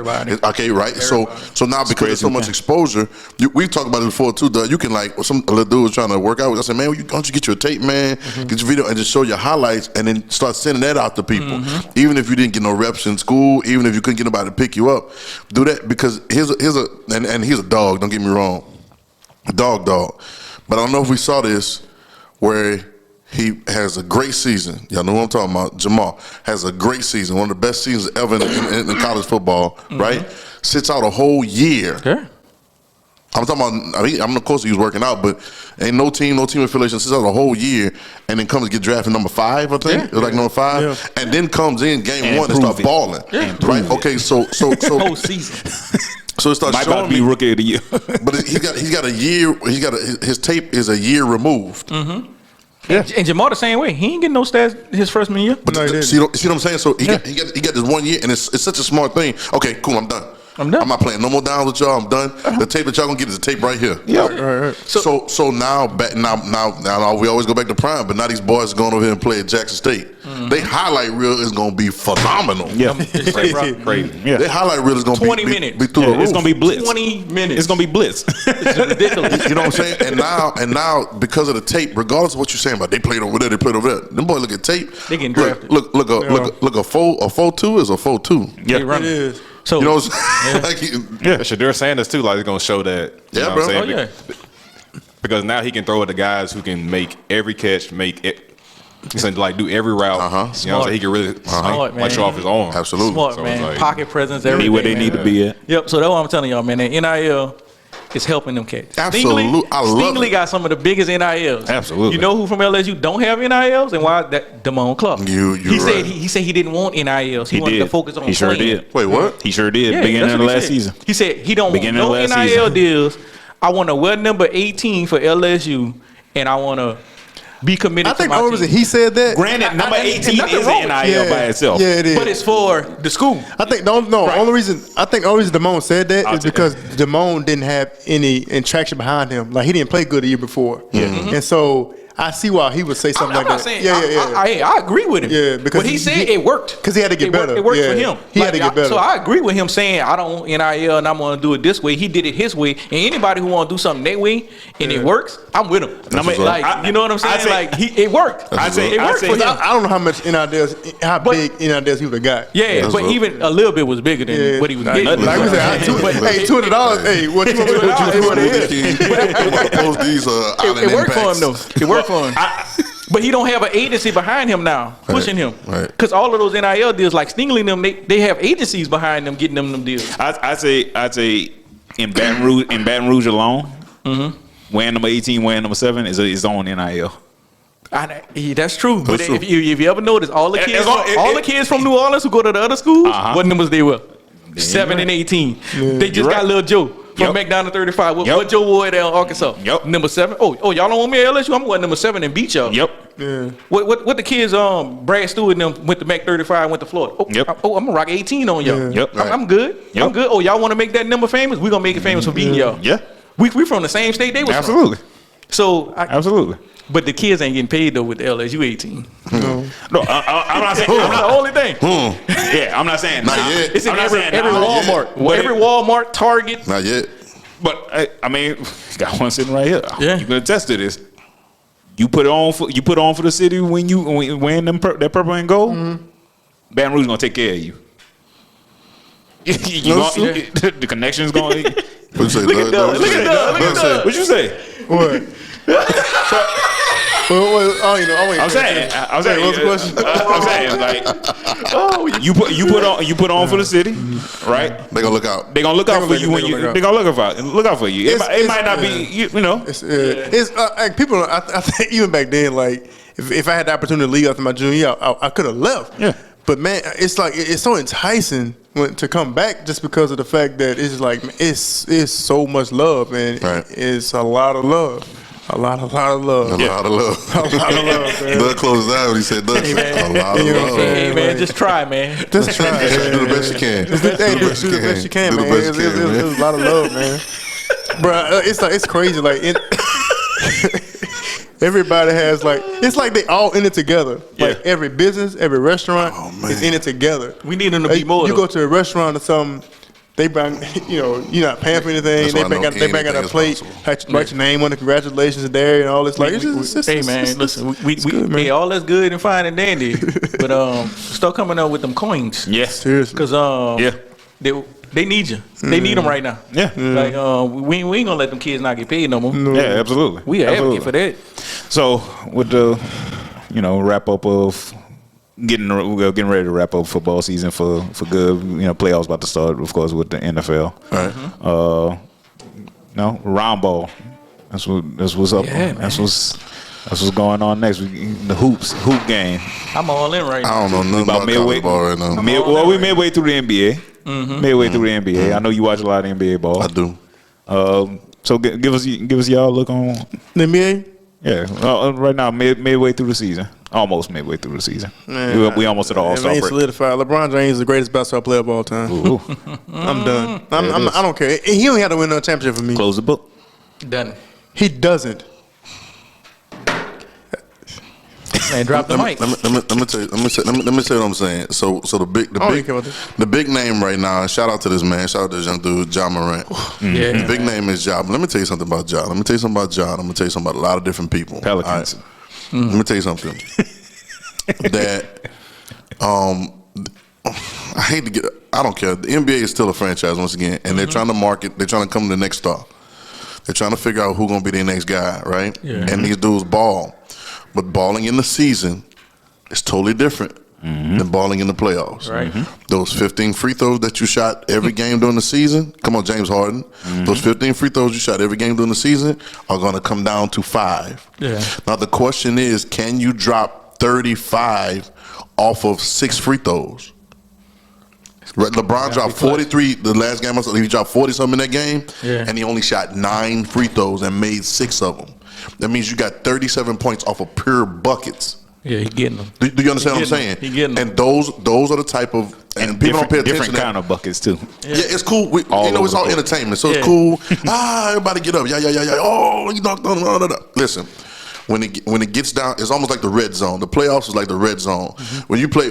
Okay, right? Everybody. So now because there's so much exposure, we've talked about it before too, Doug. You can some little dude was trying to work out with. I said, man, why don't you get your tape, man? Get your video and just show your highlights and then start sending that out to people. Even if you didn't get no reps in school, even if you couldn't get nobody to pick you up, do that because here's a dog. Don't get me wrong, dog. But I don't know if we saw this where. He has a great season. Y'all know what I'm talking about. Jamal has a great season, one of the best seasons ever in college football, right? Sits out a whole year. Okay. I'm talking about, I'm of course he was working out, but ain't no team affiliation, sits out a whole year and then comes to get drafted number 5, I think. It was like number 5. And then comes in game 1 and start balling. Right? Okay, so whole season. So it starts showing me rookie of the year. But he's got a year, his tape is a year removed. Yeah. And Jamal the same way. He ain't getting no stats his freshman year. But see what I'm saying? So he got this 1 year, and it's such a smart thing. Okay, cool, I'm done. I'm not playing no more downs with y'all. I'm done. The tape that y'all gonna get is the tape right here. Right. So now we always go back to prime, but now these boys are going over here and play at Jackson State. They highlight reel is gonna be phenomenal. Yeah, crazy. Yeah. They highlight reel is gonna 20 minutes. Be through the roof. It's gonna be blitz. 20 minutes. It's gonna be blitz. It's ridiculous. You know what I'm saying? And now because of the tape, regardless of what you're saying about they played over there, them boys look at tape. They getting drafted. Look a 4.2 is a 4.2. Yeah, it is. So you know what I'm saying? Shadur Sanders too, like he's gonna show that. You know bro. what I'm saying? Because now he can throw it to guys who can make every catch, he's gonna do every route. You know what I'm saying? He can really show off his arm. Absolutely. Smart, so man. Pocket presence, everything. Where they need to be at. Yep. So that's what I'm telling y'all, man. The NIL is helping them cats. Absolutely. I love Stingley it. got some of the biggest NILs. Absolutely. You know who from LSU don't have NILs and why? That Damone Clark. He said he didn't want NILs. He wanted to focus on He sure did. Wait, what? He sure did. Yeah, Beginning of the last season. He said he don't want no NIL deals. I want to wear number 18 for LSU, and I want to be committed to my team. I think the only reason he said that. Granted, number 18 is an NIL by itself. Yeah, it is. But it's for the school. I think the only reason Damone said that is because Damone didn't have any traction behind him. Like he didn't play good the year before. And so I see why he would say something like that. I agree with him. Yeah, because what he said, it worked. Because he had to get better. It worked for him. He had to get better. So I agree with him saying, I don't want NIL and I'm going to do it this way. He did it his way. And anybody who want to do something their way and it works, I'm with him. You know what I'm saying? It worked. It worked for him. I don't know how much how big NILs he would have got. Yeah, but even a little bit was bigger than what he was getting. Like we said, $200 Hey, what you want to post these It worked for him though. It worked for him. But he don't have an agency behind him now pushing him. Because all of those NIL deals, like Stingley and them, they have agencies behind them getting them deals. I'd say in Baton Rouge alone, wearing number 18, wearing number 7 is his own NIL. That's true. But if you ever notice, all the kids from New Orleans who go to the other schools, what numbers they were? 7 and 18. They just got Lil Joe from McDonald 35. What Joe wore at Arkansas? Number 7. Oh, y'all don't want me at LSU? I'm wearing number 7 and beat y'all. Yeah. What the kids Brad Stewart and them went to Mac 35, went to Florida. I'm gonna rock 18 on y'all. I'm good. I'm good. Oh, y'all want to make that number famous? We gonna make it famous for beating y'all. Yeah. We from the same state they was Absolutely. from. So Absolutely. But the kids ain't getting paid though with the LSU 18. No, I'm not saying. That's the only thing. Yeah, I'm not saying. Not yet. It's in every Walmart. Every Walmart, Target. Not yet. But I mean, got one sitting right here. Yeah. You can attest to this. You put it on for the city when you wearing that purple and gold. Baton Rouge gonna take care of you. The connection's going. What you say? Look at Doug. What you say? What? I'm saying. What's the question? I'm saying like, you put on for the city, right? They gonna look out. They gonna look out for you when you. They gonna look out for you. It might not be you know. It's like people. I think even back then, like if I had the opportunity to leave after my junior year, I could have left. Yeah. But man, it's like it's so enticing to come back just because of the fact that it's like it's so much love and it's a lot of love. A lot of love. A lot of love, man. Doug closed out when he said, "Doug, a lot of love." Hey, man, just try, man. Just try. Do the best you can. Do the best you can, man. It's a lot of love, man. Bro, it's crazy. Like everybody has it's like they all in it together. Like every business, every restaurant is in it together. We need them to be more. You go to a restaurant or something. They bring, you're not paying for anything. They bring out a plate, write your name on it, congratulations there, and all this. Like, hey man, listen, we all that's good and fine and dandy, but start coming up with them coins. Yes, seriously, because they need you. They need them right now. Yeah, like we ain't gonna let them kids not get paid no more. No. Yeah, absolutely. We are advocate for that. So with the wrap up of. Getting ready to wrap up football season for good. Playoffs about to start, of course, with the NFL. All right. Round ball. That's what's up. Yeah, that's what's going on next. The hoop game. I'm all in right now. I don't know nothing about college ball right now. We midway through the NBA. Midway through the NBA. I know you watch a lot of NBA ball. I do. So give us y'all look on the NBA. Yeah, right now midway through the season. Almost midway through the season. Man, we almost at the All-Star break. Solidified. LeBron James is the greatest basketball player of all time. I'm done. I don't care. He don't have to win no championship for me. Close the book. Done. He doesn't. Man, drop the mic. Let me tell you what I'm saying. So the big name right now. Shout out to this man. Shout out to this young dude, Ja Morant. Yeah. The big name is Ja. But let me tell you something about Ja. I'm gonna tell you something about a lot of different people. Pelicans. Right? Let me tell you something. That I hate to get. I don't care. The NBA is still a franchise once again, and they're trying to market. They're trying to come to the next star. They're trying to figure out who's gonna be their next guy, right? Yeah. And these dudes ball. But balling in the season is totally different than balling in the playoffs. Right. Those 15 free throws that you shot every game during the season, come on, James Harden. Those 15 free throws you shot every game during the season are going to come down to 5. Yeah. Now, the question is, can you drop 35 off of 6 free throws? LeBron dropped 43 the last game. He dropped 40-something in that game, and he only shot 9 free throws and made 6 of them. That means you got 37 points off of pure buckets. Yeah, he getting them. Do you understand what I'm saying? He getting them. And those are the type of and people don't pay attention. Different kind of buckets too. Yeah, it's cool. It's all entertainment, so it's cool. Everybody get up. Yeah. Oh, you knocked on. Listen, when it gets down, it's almost like the red zone. The playoffs is like the red zone. When you play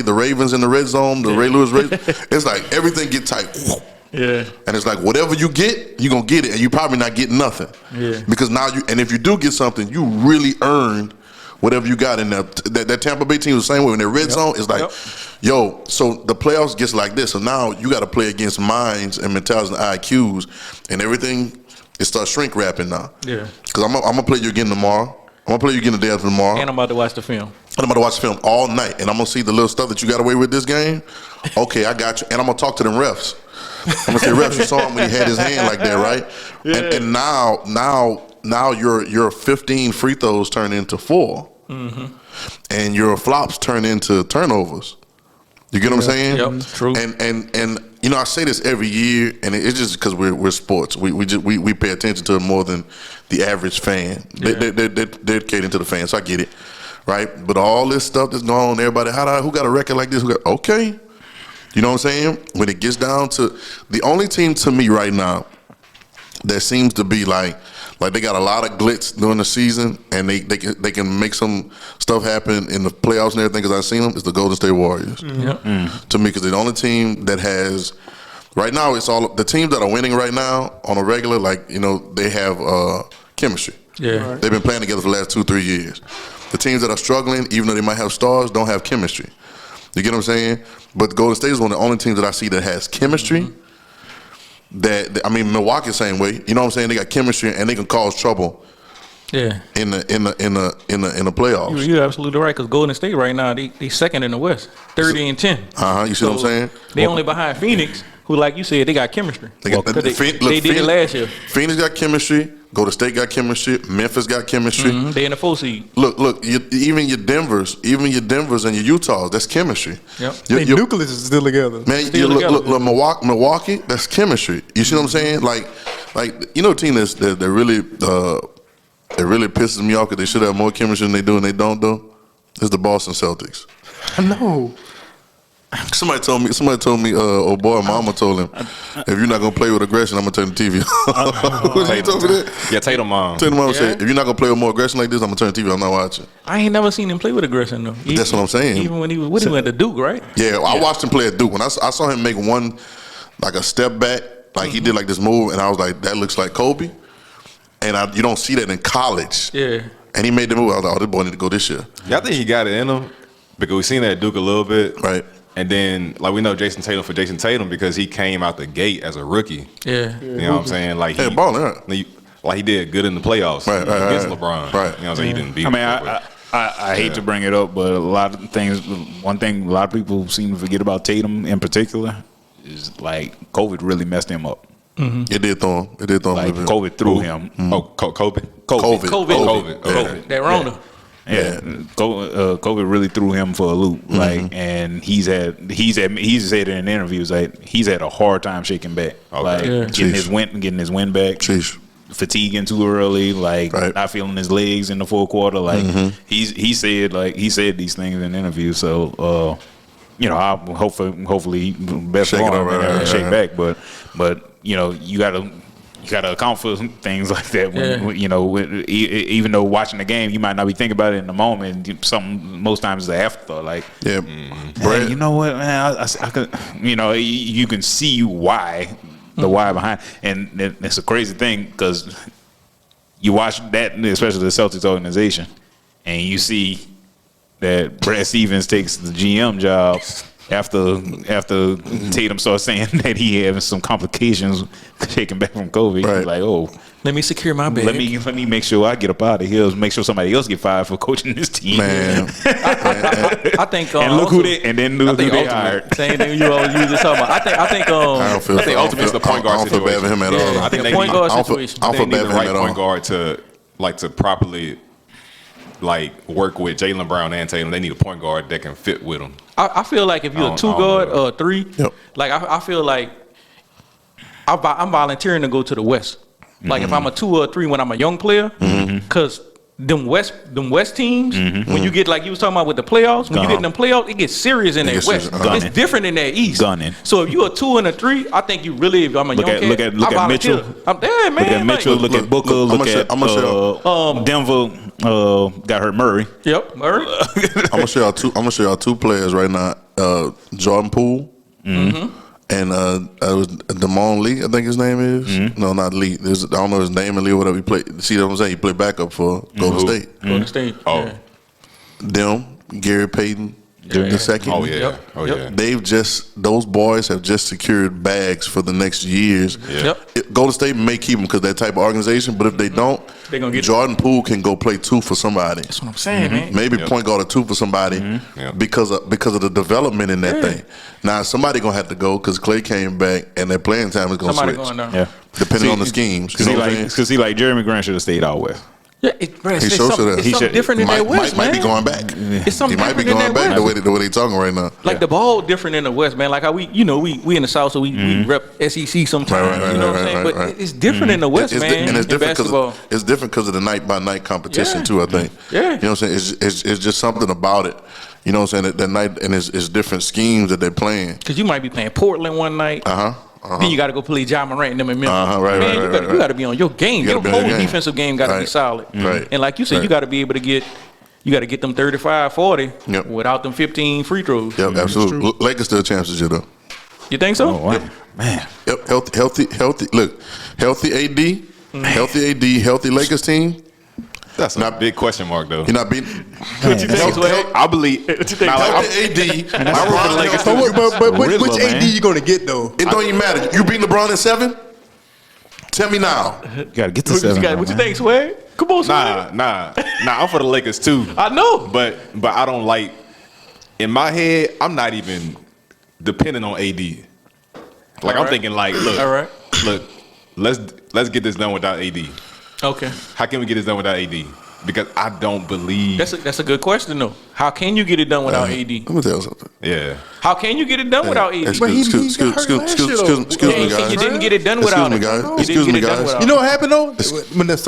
the Ravens in the red zone, the Ray Lewis Ravens, it's like everything get tight. Yeah. And it's like whatever you get, you're gonna get it, and you probably not getting nothing. Yeah. Because now and if you do get something, you really earned whatever you got in there. That Tampa Bay team was the same way. In their red zone, it's like, yo, so the playoffs gets like this. So now you got to play against minds and mentalities and IQs and everything. It starts shrink wrapping now. Yeah. Because I'm going to play you again tomorrow. I'm going to play you again the day after tomorrow. And I'm about to watch the film. And I'm about to watch the film all night. And I'm going to see the little stuff that you got away with this game. Okay, I got you. And I'm going to talk to them refs. I'm going to say, refs, you saw him when he had his hand like that, right? Yeah. And now your 15 free throws turn into 4. Mm-hmm. And your flops turn into turnovers. You get what I'm saying? Yep, true. And you know, I say this every year, and it's just because we're sports. We pay attention to it more than the average fan. They're dedicated to the fans, so I get it, right? But all this stuff that's going on, everybody, who got a record like this? Okay, you know what I'm saying? When it gets down to the only team to me right now that seems to be like they got a lot of glitz during the season, and they can make some stuff happen in the playoffs and everything. Because I've seen them, is the Golden State Warriors. Mm-hmm. To me, because they're the only team that has right now. It's all the teams that are winning right now on a regular, like, you know, they have chemistry. Yeah, they've been playing together for the last 2-3 years. The teams that are struggling, even though they might have stars, don't have chemistry. You get what I'm saying? But the Golden State is one of the only teams that I see that has chemistry. Mm-hmm. That I mean, Milwaukee same way. You know what I'm saying? They got chemistry and they can cause trouble. Yeah. In the playoffs. You're absolutely right. Because Golden State right now, they second in the West, 30-10. You see what I'm saying? They only behind Phoenix, who, like you said, they got chemistry. They did it last year. Phoenix got chemistry. Golden State got chemistry. Memphis got chemistry. Mm-hmm. They in the 4 seed. Look. Even your Denvers and your Utahs, that's chemistry. Yep. Your nucleus is still together. Man, look, Milwaukee, that's chemistry. You see what I'm saying? Like you know, a team that really pisses me off because they should have more chemistry than they do and they don't do. Is the Boston Celtics. I know. Somebody told me, oh boy, mama told him, if you're not gonna play with aggression, I'm gonna turn the TV on. You told me that? Yeah, Tatum mom. Tatum mom said, if you're not gonna play with more aggression like this, I'm gonna turn the TV on. I'm not watching. I ain't never seen him play with aggression though. That's what I'm saying. Even when he went to Duke, right? Yeah, I watched him play at Duke. When I saw him make one, like a step back, like he did like this move, and I was like, that looks like Kobe. And you don't see that in college. Yeah. And he made the move. I was like, oh, this boy need to go this year. Yeah, I think he got it in him because we've seen that at Duke a little bit. Right. And then, like, we know Jason Tatum for Jason Tatum because he came out the gate as a rookie. Yeah. You know what I'm saying? Like, he did good in the playoffs against LeBron. Right. You know what I'm saying? He didn't beat him. I hate to bring it up, but a lot of things, one thing a lot of people seem to forget about Tatum in particular is, like, COVID really messed him up. Mm-hmm. It did throw him. Like, COVID threw him. Mm-hmm. Oh, COVID. That Rona. Yeah, COVID really threw him for a loop. Like, and he's said in interviews like he's had a hard time shaking back. Okay. Like getting his wind back. Jeez. Fatiguing too early, like not feeling his legs in the fourth quarter. Like he said these things in interviews. So you know, I hopefully best for him shake back. But you know, you gotta account for things like that. When, you know, even though watching the game, you might not be thinking about it in the moment. Most times it's the afterthought. Like, hey, you know what, man? I could, you know, you can see why the why behind, and it's a crazy thing because you watch that, especially the Celtics organization, and you see that Brad Stevens takes the GM job. After Tatum started saying that he having some complications shaking back from COVID, he's like, oh, let me secure my bag. Let me make sure I get up out of here. Make sure somebody else get fired for coaching this team. Man, I think. And look who they hired. Same thing you always use to talk about. I think. I think ultimately the point guard situation. I don't feel bad for him at all. I think the point guard situation. I don't feel bad for him at all. Point guard to properly work with Jaylen Brown and Tatum. They need a point guard that can fit with them. I feel like if you're a 2 guard or a 3, like I feel like I'm volunteering to go to the West. Like if I'm a 2 or a 3 when I'm a young player, because them West teams, when you get, like you was talking about with the playoffs, when you get in them playoffs, it gets serious in that West. It's different in that East. So if you're a 2 and a 3, I think you really, if I'm a young kid, look at Mitchell. I'm there, man. Look at Mitchell. Look at Booker. Look at Denver. Got hurt Murray. Yep, Murray. I'm gonna show y'all two players right now. Jordan Poole and it was Damon Lee, I think his name is. No, not Lee. I don't know his name and Lee, whatever he played. See what I'm saying? He played backup for Golden State. Golden State. Oh. them, Gary Payton, the second. Oh yeah. Those boys have just secured bags for the next years. Golden State may keep them because they're that type of organization, but if they don't, they're gonna get Jordan Poole can go play 2 for somebody. That's what I'm saying, man. Maybe point guard or 2 for somebody because of the development in that thing. Now somebody gonna have to go because Clay came back and their playing time is gonna switch. Going down. Depending on the schemes. Because he like Jeremy Grant should have stayed out west. Yeah, It's something different in that West, man. Might be going back. It's something he might be different going in that back West. the way they talking right now. Like the ball different in the West, man. Like how we in the South, so we rep SEC sometimes. Right, you know what I'm saying? But it's different in the West, man. And it's different basketball. It's different because of the night by night competition too. I think. Yeah. You know what I'm saying? It's just something about it. You know what I'm saying? That night and it's different schemes that they're playing. Because you might be playing Portland one night. Then you got to go play Ja Morant and them in Memphis. Man, you got to be on your game. Your whole defensive game got to be solid. And like you said, you got to be able to get them 35, 40 without them 15 free throws. Yep, absolutely. Lakers still champs this year though. You think so? Oh, wow. Man. Yep, healthy. Look, healthy AD, healthy AD, healthy Lakers team. That's a big question mark, though. You're not beating. What you think, Swag? I believe. Healthy AD. But which AD you gonna get though? It don't even matter. You beat LeBron in 7? Tell me now. You gotta get to 7. What you think, Swag? Come on, Swag. Nah. I'm for the Lakers too. I know, but I don't like. In my head, I'm not even depending on AD. Like I'm thinking, like, look, let's get this done without AD. Okay. How can we get this done without AD? Because I don't believe. That's a good question though. How can you get it done without AD? Let me tell you something. Yeah. How can you get it done without AD? Excuse me, guys. You didn't get it done without him. Excuse me, guys. You know what happened though?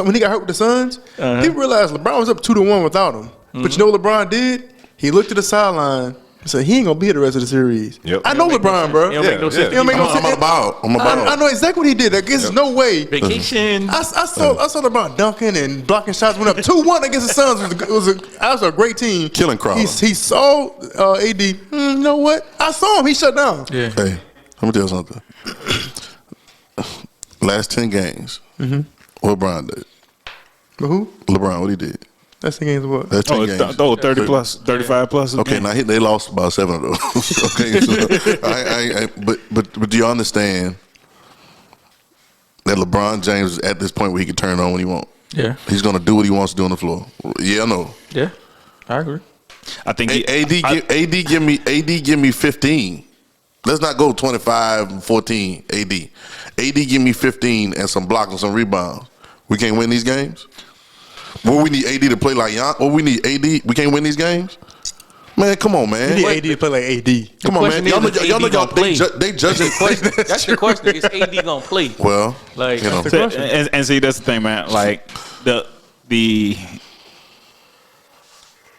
When he got hurt with the Suns, people realized LeBron was up 2-1 without him. But you know what LeBron did? He looked to the sideline. So he ain't gonna be here the rest of the series. Yep. I know LeBron, bro. It don't make no sense. It don't make no sense. I'm about. I know exactly what he did. There's no way. Vacation. I saw LeBron dunking and blocking shots. Went up 2-1 against the Suns. It was a great team. Killing Crowder. He saw AD. You know what? I saw him. He shut down. Yeah. Hey, let me tell you something. Last 10 games, what LeBron did. But who? LeBron, what he did. That's the games what? That's 10 games. 30 plus, 35 plus. Okay, now they lost about 7 of those. Okay, so but do you understand that LeBron James is at this point where he can turn on when he wants? Yeah. He's gonna do what he wants to do on the floor. Yeah, I know. Yeah. I agree. I think AD give me 15. Let's not go 25, 14. AD give me 15 and some blocks and some rebounds. We can't win these games. What we need AD to play like Jan? What we need AD? We can't win these games. Man, come on, man. You need AD to play like AD. Come on, man. Y'all know they judging. That's the question. Is AD gonna play? Well, like you know. that's the question. And see, that's the thing, man. Like the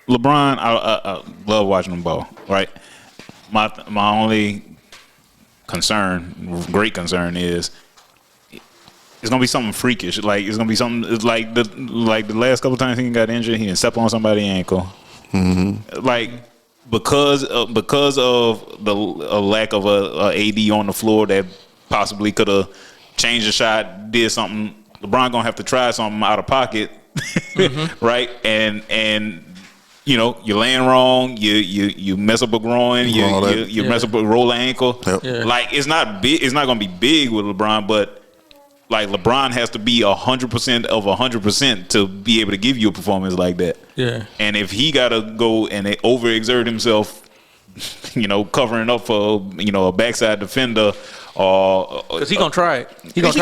LeBron, I love watching him ball. Right. My only great concern is. It's gonna be something freakish. Like it's gonna be something. It's like the last couple times he got injured, he didn't step on somebody's ankle. Mm-hmm. Like because of the lack of a AD on the floor that possibly could have changed the shot, did something. LeBron gonna have to try something out of pocket, right? And you know you're laying wrong. You mess up a groin. You mess up a roll ankle. Yep. Yeah. Like it's not big. It's not gonna be big with LeBron, but. Like LeBron has to be 100% of 100% to be able to give you a performance like that. Yeah. And if he gotta go and overexert himself, you know, covering up for a backside defender, or because he gonna try it. He because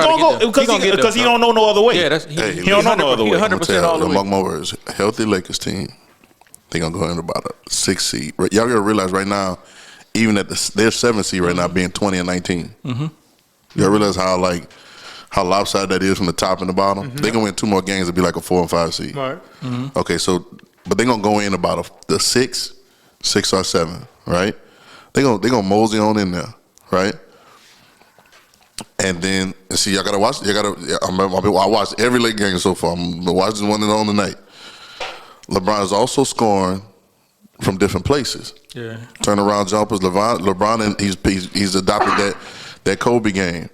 he don't know no other way. Yeah, he don't know no other way. 100% all the way. Mark my words. Healthy Lakers team. They gonna go in about a 6 seed. Y'all gotta realize right now, even at their 7 seed right now, being 20 and 19. Y'all realize how lopsided that is from the top and the bottom. They're gonna win 2 more games to be like a 4 and 5 seed. Right. Okay, so but they're gonna go in about the 6 or 7, right? They're gonna mosey on in there, right? And then see, y'all gotta watch. I watched every Lake game so far. I'm watching one on tonight. LeBron is also scoring from different places. Yeah. Turnaround jumpers. LeBron and he's adopted that Kobe game.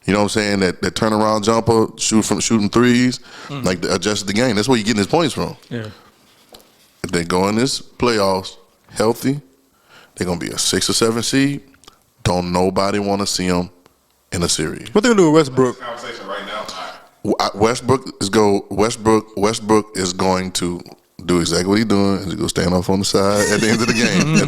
You know what I'm saying? That turnaround jumper, shooting threes, like adjusted the game. That's where you're getting his points from. Yeah. if they go in this playoffs healthy, they're gonna be a 6 or 7 seed. Don't nobody want to see them in a series. What they gonna do with Westbrook? Conversation right now. Westbrook is going to do exactly what he's doing. He's gonna stand off on the side at the end of the game. At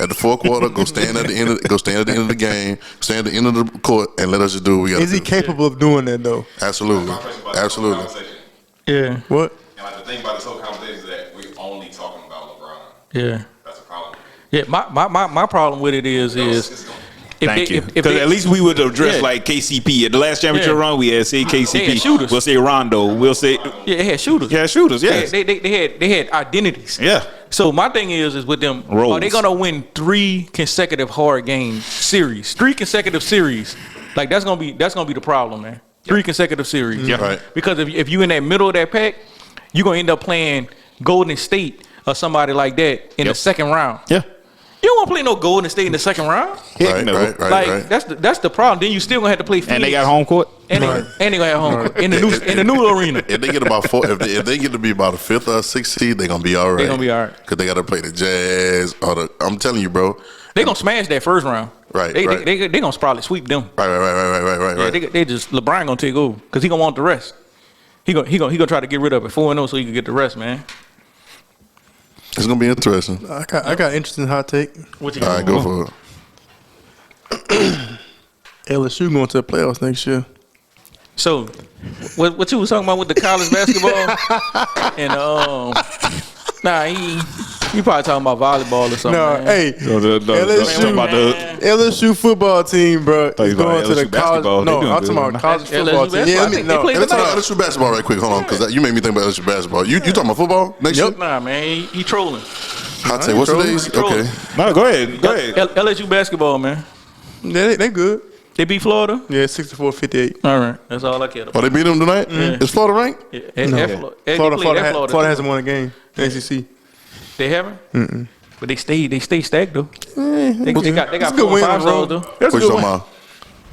the fourth quarter, go stand at the end of the game, stand at the end of the court, and let us just do what we got to do. Is he capable of doing that though? Absolutely. Yeah. What? And like the thing about this whole conversation is that we're only talking about LeBron. Yeah. That's a problem. Yeah. My problem with it is Thank you. Because at least we would address like KCP. At the last championship run, we had say KCP. They had shooters. We'll say Rondo. We'll say they had shooters. Yeah, shooters. Yes. They had identities. Yeah. So my thing is with them, Roles. are they gonna win 3 consecutive hard game series? 3 consecutive series. Like that's gonna be the problem, man. 3 consecutive series. Yeah. Right. Because if you in that middle of that pack, you're gonna end up playing Golden State or somebody like that in the second round. Yeah. You don't want to play no Golden State in the second round. Right. That's the problem. Then you still gonna have to play Phoenix. And they got home court. And they gonna have home court in the new arena. If they get about 4, if they get to be about a 5th or 6th seed, they're gonna be all right. They gonna be all right. Because they got to play the Jazz. I'm telling you, bro. They gonna smash that first round. Right, They right. they gonna probably sweep them. Right. Yeah, they just LeBron gonna take over because he gonna want the rest. He gonna try to get rid of it 4-0 so he can get the rest, man. It's gonna be interesting. I got an interesting hot take. What you All right, go for it. LSU going to the playoffs next year. So, what you was talking about with the college basketball and you probably talking about volleyball or something. No, man. hey, LSU football team, bro, is going to the college. No, I'm talking about college football team. Yeah, Let's talk about LSU basketball right quick. Hold on, because you made me think about LSU basketball. You talking about football next year? Nah, man, he trolling. I'd say, what's the days? Okay. No, go ahead. LSU basketball, man. Yeah, they good. They beat Florida. Yeah, 64-58. All right, that's all I care about. Oh, they beat them tonight? Yeah. Is Florida ranked? No. Florida hasn't won a game. ACC. They haven't. But they stay stacked though. They got 4 good and win 5 in a row. stars though. What you talking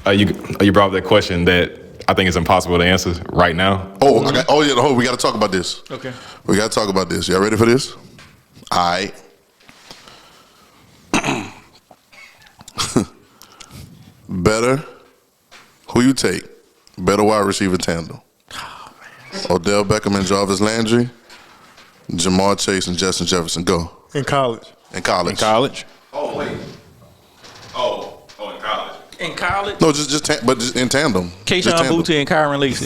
about? You brought up that question that I think is impossible to answer right now. We got to talk about this. Okay. We got to talk about this. Y'all ready for this? All right. Better, who you take? Better wide receiver tandem. Odell Beckham and Jarvis Landry, Jamar Chase and Justin Jefferson. Go. In college. In college. Oh, wait. In college. In college? No, just in tandem. Keyshawn Boutte and Kyron Lacy.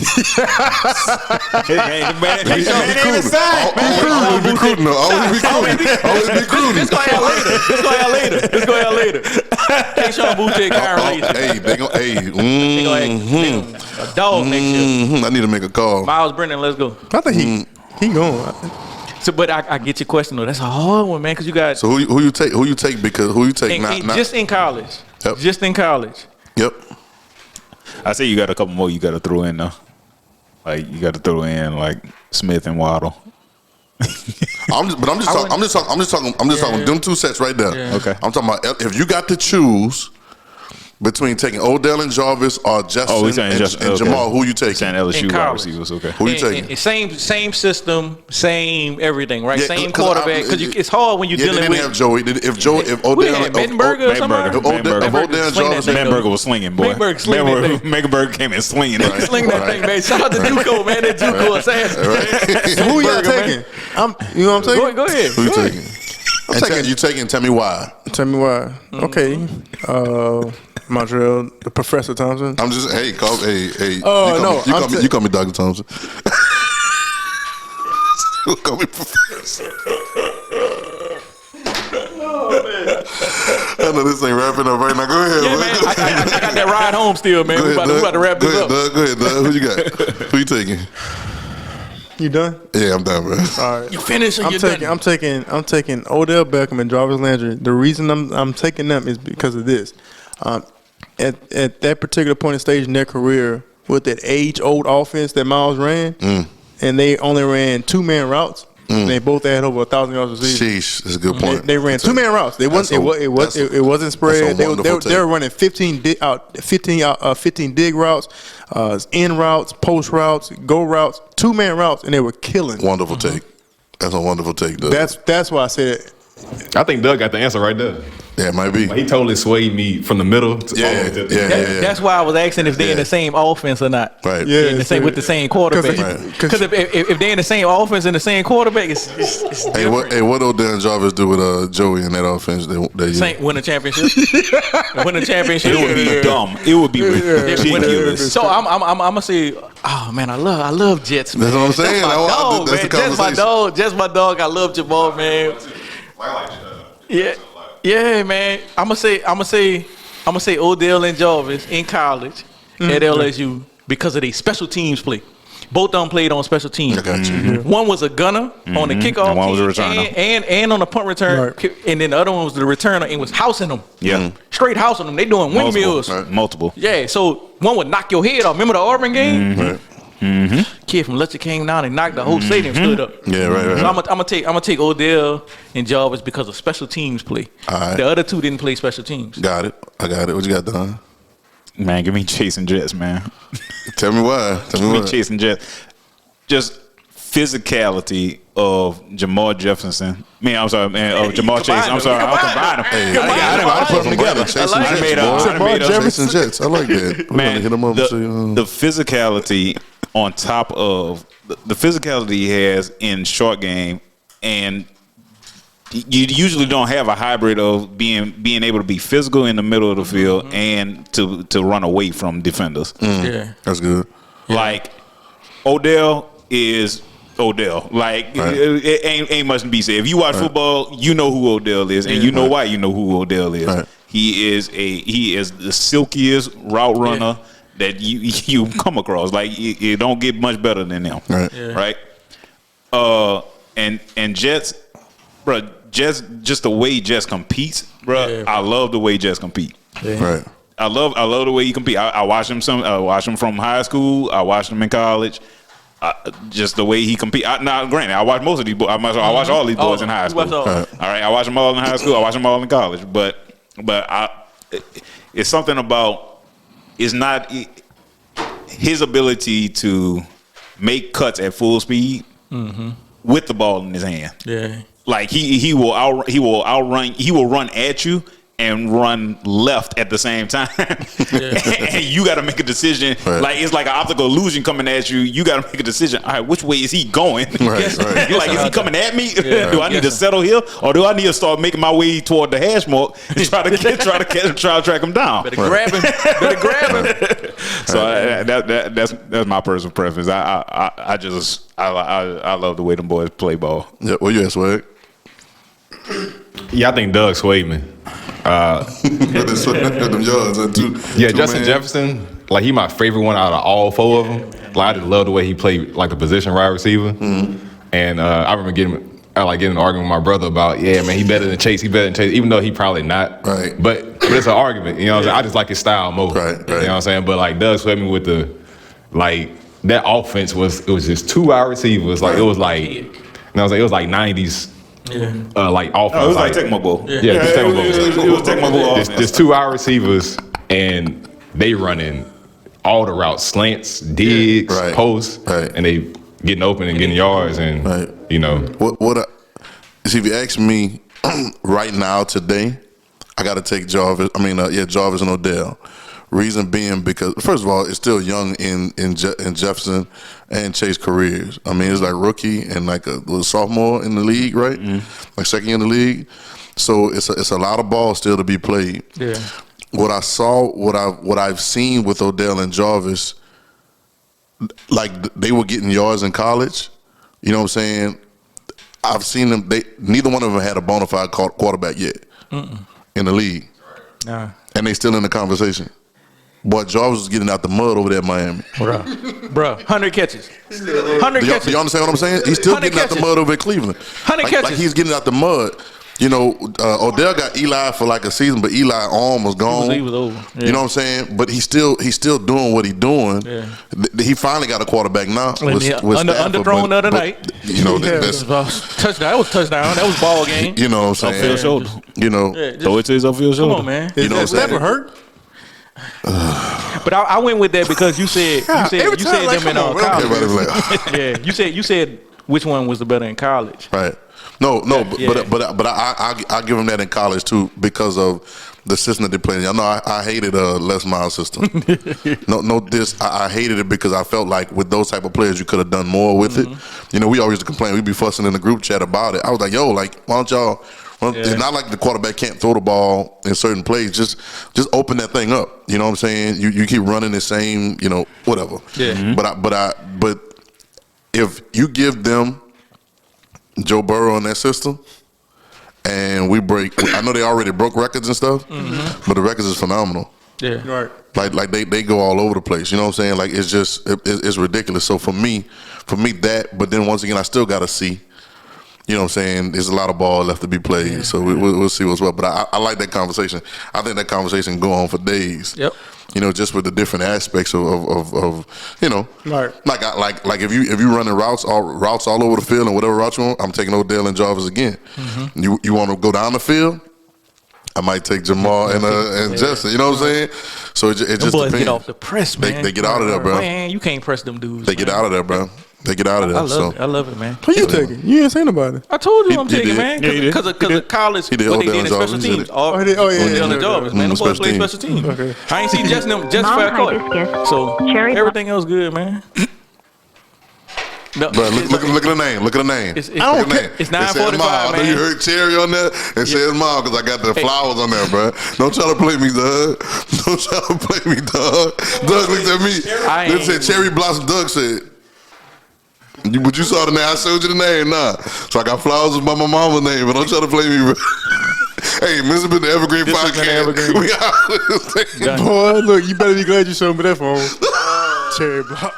Man, Be recruiting. Always be recruiting. Let's go out later. Keyshawn Boutte and Kyron Lacy. Hey, they gonna A dog next year. I need to make a call. Miles Brennan, let's go. I think he going. So, but I get your question though. That's a hard one, man, because you got. So who you take? Who you take? Because who you take? Just in college. Yep. Just in college. Yep. I say you got a couple more you got to throw in though. Like you got to throw in like Smith and Waddle. I'm just talking them 2 sets right there. Yeah. Okay. I'm talking about if you got to choose between taking Odell and Jarvis or Justin and Jamal, who you taking? Saying LSU In wide college. receivers. Okay. Who you taking? And same system, same everything, right? Yeah, same 'cause quarterback. Because it's hard when you're They dealing didn't with. have Joey. If Odell had Mettenberger or somebody? If Odell and Jarvis, Mettenberger was slinging, boy. Mettenberger came in slinging. Right. Sling that thing, man. Shout out to JUCO, man. That JUCO assassin. So who y'all taking? You know what I'm taking? Go ahead. who you taking? You taking? Tell me why. Tell me why. Okay. Montreal, the Professor Thompson. I'm just hey. Oh, You call me Dr. Thompson. You call me Professor. I know this ain't wrapping up right now. Go ahead. Yeah, man. I got that ride home still, man. We about to wrap this up. Go ahead, Doug. Who you got? Who you taking? You done? Yeah, I'm done, bro. All right. You finished or I'm you taking Odell Beckham and Jarvis Landry. The reason I'm taking them is because of this. At that particular point in stage in their career, with that age-old offense that Miles ran, and they only ran 2-man routes, and they both had over 1,000 yards receiving. Sheesh, that's a good point. They ran 2-man routes. It wasn't spread. They were running 15 dig routes, in routes, post routes, go routes, 2-man routes, and they were killing. Wonderful take. That's a wonderful take, Doug. That's why I said. I think Doug got the answer right there. Yeah, it might be. Like, he totally swayed me from the middle to all the way to the That's why I was asking if they're in the same offense or not. Right. Yeah, In the same, with the same quarterback. Because if they're in the same offense and the same quarterback, it's different. What Odell and Jarvis do with Joey in that offense? They Win a championship. Win a championship. It would be dumb. It would be ridiculous. So I'm gonna say, oh man, I love Jets. Man. That's what I'm saying. That's my dog, That's man. the conversation. Just my dog. I love Jamal, man. Yeah, man. I'm gonna say Odell and Jarvis in college at LSU because of their special teams play. Both of them played on special teams. I got you. One was a gunner on the kickoff, and one was a returner, and on the punt return, and then the other one was the returner and was housing them. Yeah, straight housing them. They doing windmills. Multiple. Yeah, so one would knock your head off. Remember the Auburn game? Kid from Letcher came down and knocked the whole stadium stood up. Yeah, right. So I'm gonna take Odell and Jarvis because of special teams play. All right. The other two didn't play special teams. Got it. I got it. What you got, Don? Man, give me chasing Jets, man. Tell me why. Give me chasing Jets. Just physicality of Jamal Jefferson. I'm sorry, man. Of Jamal Chase. I'm sorry. I'll combine them. Hey, I put them together. Chasing Jets. I like that. Man, hit them up the physicality on top of the physicality he has in short game, and you usually don't have a hybrid of being able to be physical in the middle of the field and to run away from defenders. Yeah, that's good. Like Odell is Odell. Like it ain't much to be said. If you watch football, you know who Odell is, and you know why you know who Odell is. Right. He is the silkiest route runner that you come across. Like you don't get much better than them. Right. And Jets, bro. Just the way Jets competes, bro. I love the way Jets compete. Right. I love the way he compete. I watch him from high school. I watched him in college. Just the way he compete. Now, granted, I watch most of these boys. I watch all these boys in high school. All right, I watch them all in high school. I watch them all in college. But it's something about it's not his ability to make cuts at full speed with the ball in his hand. Yeah, like he will run at you and run left at the same time. And you got to make a decision. Right. Like it's like an optical illusion coming at you. You got to make a decision. All right, which way is he going? Right. Like, is he coming at me? Do I need to settle here, or do I need to start making my way toward the hash mark and try to track him down? Better grab him. So that's my personal preference. I love the way them boys play ball. Yeah, what you at, Swag? Yeah, I think Doug swayed me. Justin Jefferson, like he my favorite one out of all four of them. Like I just love the way he played like a position wide receiver. And I remember getting an argument with my brother about, man, he better than Chase, even though he probably not. Right. But it's an argument, you know what I'm saying? I just like his style more. Right. You know what I'm saying? But like Doug swayed me with that offense was just 2 wide receivers. Like it was like, you know what I'm saying? It was like 90s. Like offense. It was like Tecmo Bowl. It was Tecmo Bowl offense. There's 2 wide receivers, and they running all the routes, slants, digs, posts, and they getting open and getting yards, and you know. See, if you ask me right now today, I got to take Jarvis. Jarvis and Odell. Reason being because, first of all, it's still young in Jefferson and Chase careers. I mean, it's like rookie and like a little sophomore in the league, right? Like second year in the league. So it's a lot of ball still to be played. Yeah. What I've seen with Odell and Jarvis, like they were getting yards in college. You know what I'm saying? I've seen them. Neither one of them had a bona fide quarterback yet in the league, and they still in the conversation. Boy, Jarvis was getting out the mud over there at Miami. Bro, 100 catches. 100 catches. Do you understand what I'm saying? He's still getting out the mud over at Cleveland. 100 catches. Like he's getting out the mud. You know, Odell got Eli for like a season, but Eli's arm was gone. He was over. Yeah. You know what I'm saying? But he's still doing what he's doing. Yeah. He finally got a quarterback now. Underthrown the other night. You know, that's touchdown. That was touchdown. That was ball game. You know what I'm saying? Upfield shoulder. You know, throw it to his upfield shoulder. Come on, man. You know what I'm saying? Never hurt. But I went with that because you said them in college. Yeah, you said which one was the better in college. Right. No, but I give them that in college too because of the system that they played. I know I hated Les Miles' system. I hated it because I felt like with those type of players you could have done more with it. You know, we always used to complain. We'd be fussing in the group chat about it. I was like, yo, like why don't y'all? It's not like the quarterback can't throw the ball in certain plays. Just open that thing up. You know what I'm saying? You keep running the same. You know, whatever. Yeah. But if you give them Joe Burrow in that system, and we break. I know they already broke records and stuff, but the records is phenomenal. Yeah, Right. Like they go all over the place. You know what I'm saying? Like it's just it's ridiculous. So for me that. But then once again, I still got to see. You know what I'm saying? There's a lot of ball left to be played, so we'll see what's what. But I like that conversation. I think that conversation can go on for days. Yep. You know, just with the different aspects of you know, Right. like if you running routes all over the field and whatever route you want, I'm taking Odell and Jarvis again. You want to go down the field? I might take Jamal and Justin. You know what I'm saying? So it just depends. Get off the press, man. They get out of there, bro. Man, you can't press them dudes. They get out of there, bro. They get out of there. I love it, man. Who you taking? You ain't saying about it. I told you I'm He taking, did. man. Yeah, he did. Because of college, He did. what they Odell did in and special Jarvis, he teams. did. Oh, yeah. Odell and Jarvis, man. Them boys play Special special teams. Okay. I ain't seen just fair court. So everything else good, man. No, Bro, look at the name. Look at the name. It's Look at the name. it's It says 9:45, Miles. I know man. you heard Cherry on there. It says Miles because I got the flowers on there, bro. Don't try to play me, dog. Don't try to play me, dog. Doug looked at me. It said Cherry Blossom. Doug said. But you saw the name. I showed you the name, nah. So I got flowers by my mama's name, but don't try to play me, bro. Hey, this has been the Evergreen This has podcast. been the Evergreen. We out. Boy, look, you better be glad you showed me that phone. Cherry block.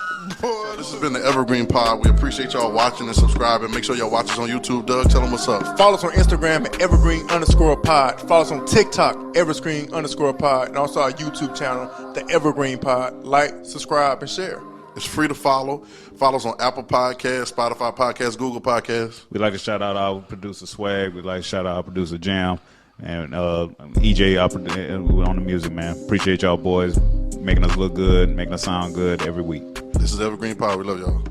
This has been the Evergreen Pod. We appreciate y'all watching and subscribing. Make sure y'all watch us on YouTube. Doug, tell them what's up. Follow us on Instagram at evergreen_pod. Follow us on TikTok, evergreen_pod. And also our YouTube channel, the Evergreen Pod. Like, subscribe, and share. It's free to follow. Follow us on Apple Podcasts, Spotify Podcasts, Google Podcasts. We'd like to shout out our producer Swag. We'd like to shout out our producer Jam. And EJ on the music, man. Appreciate y'all boys making us look good, making us sound good every week. This is Evergreen Pod. We love y'all.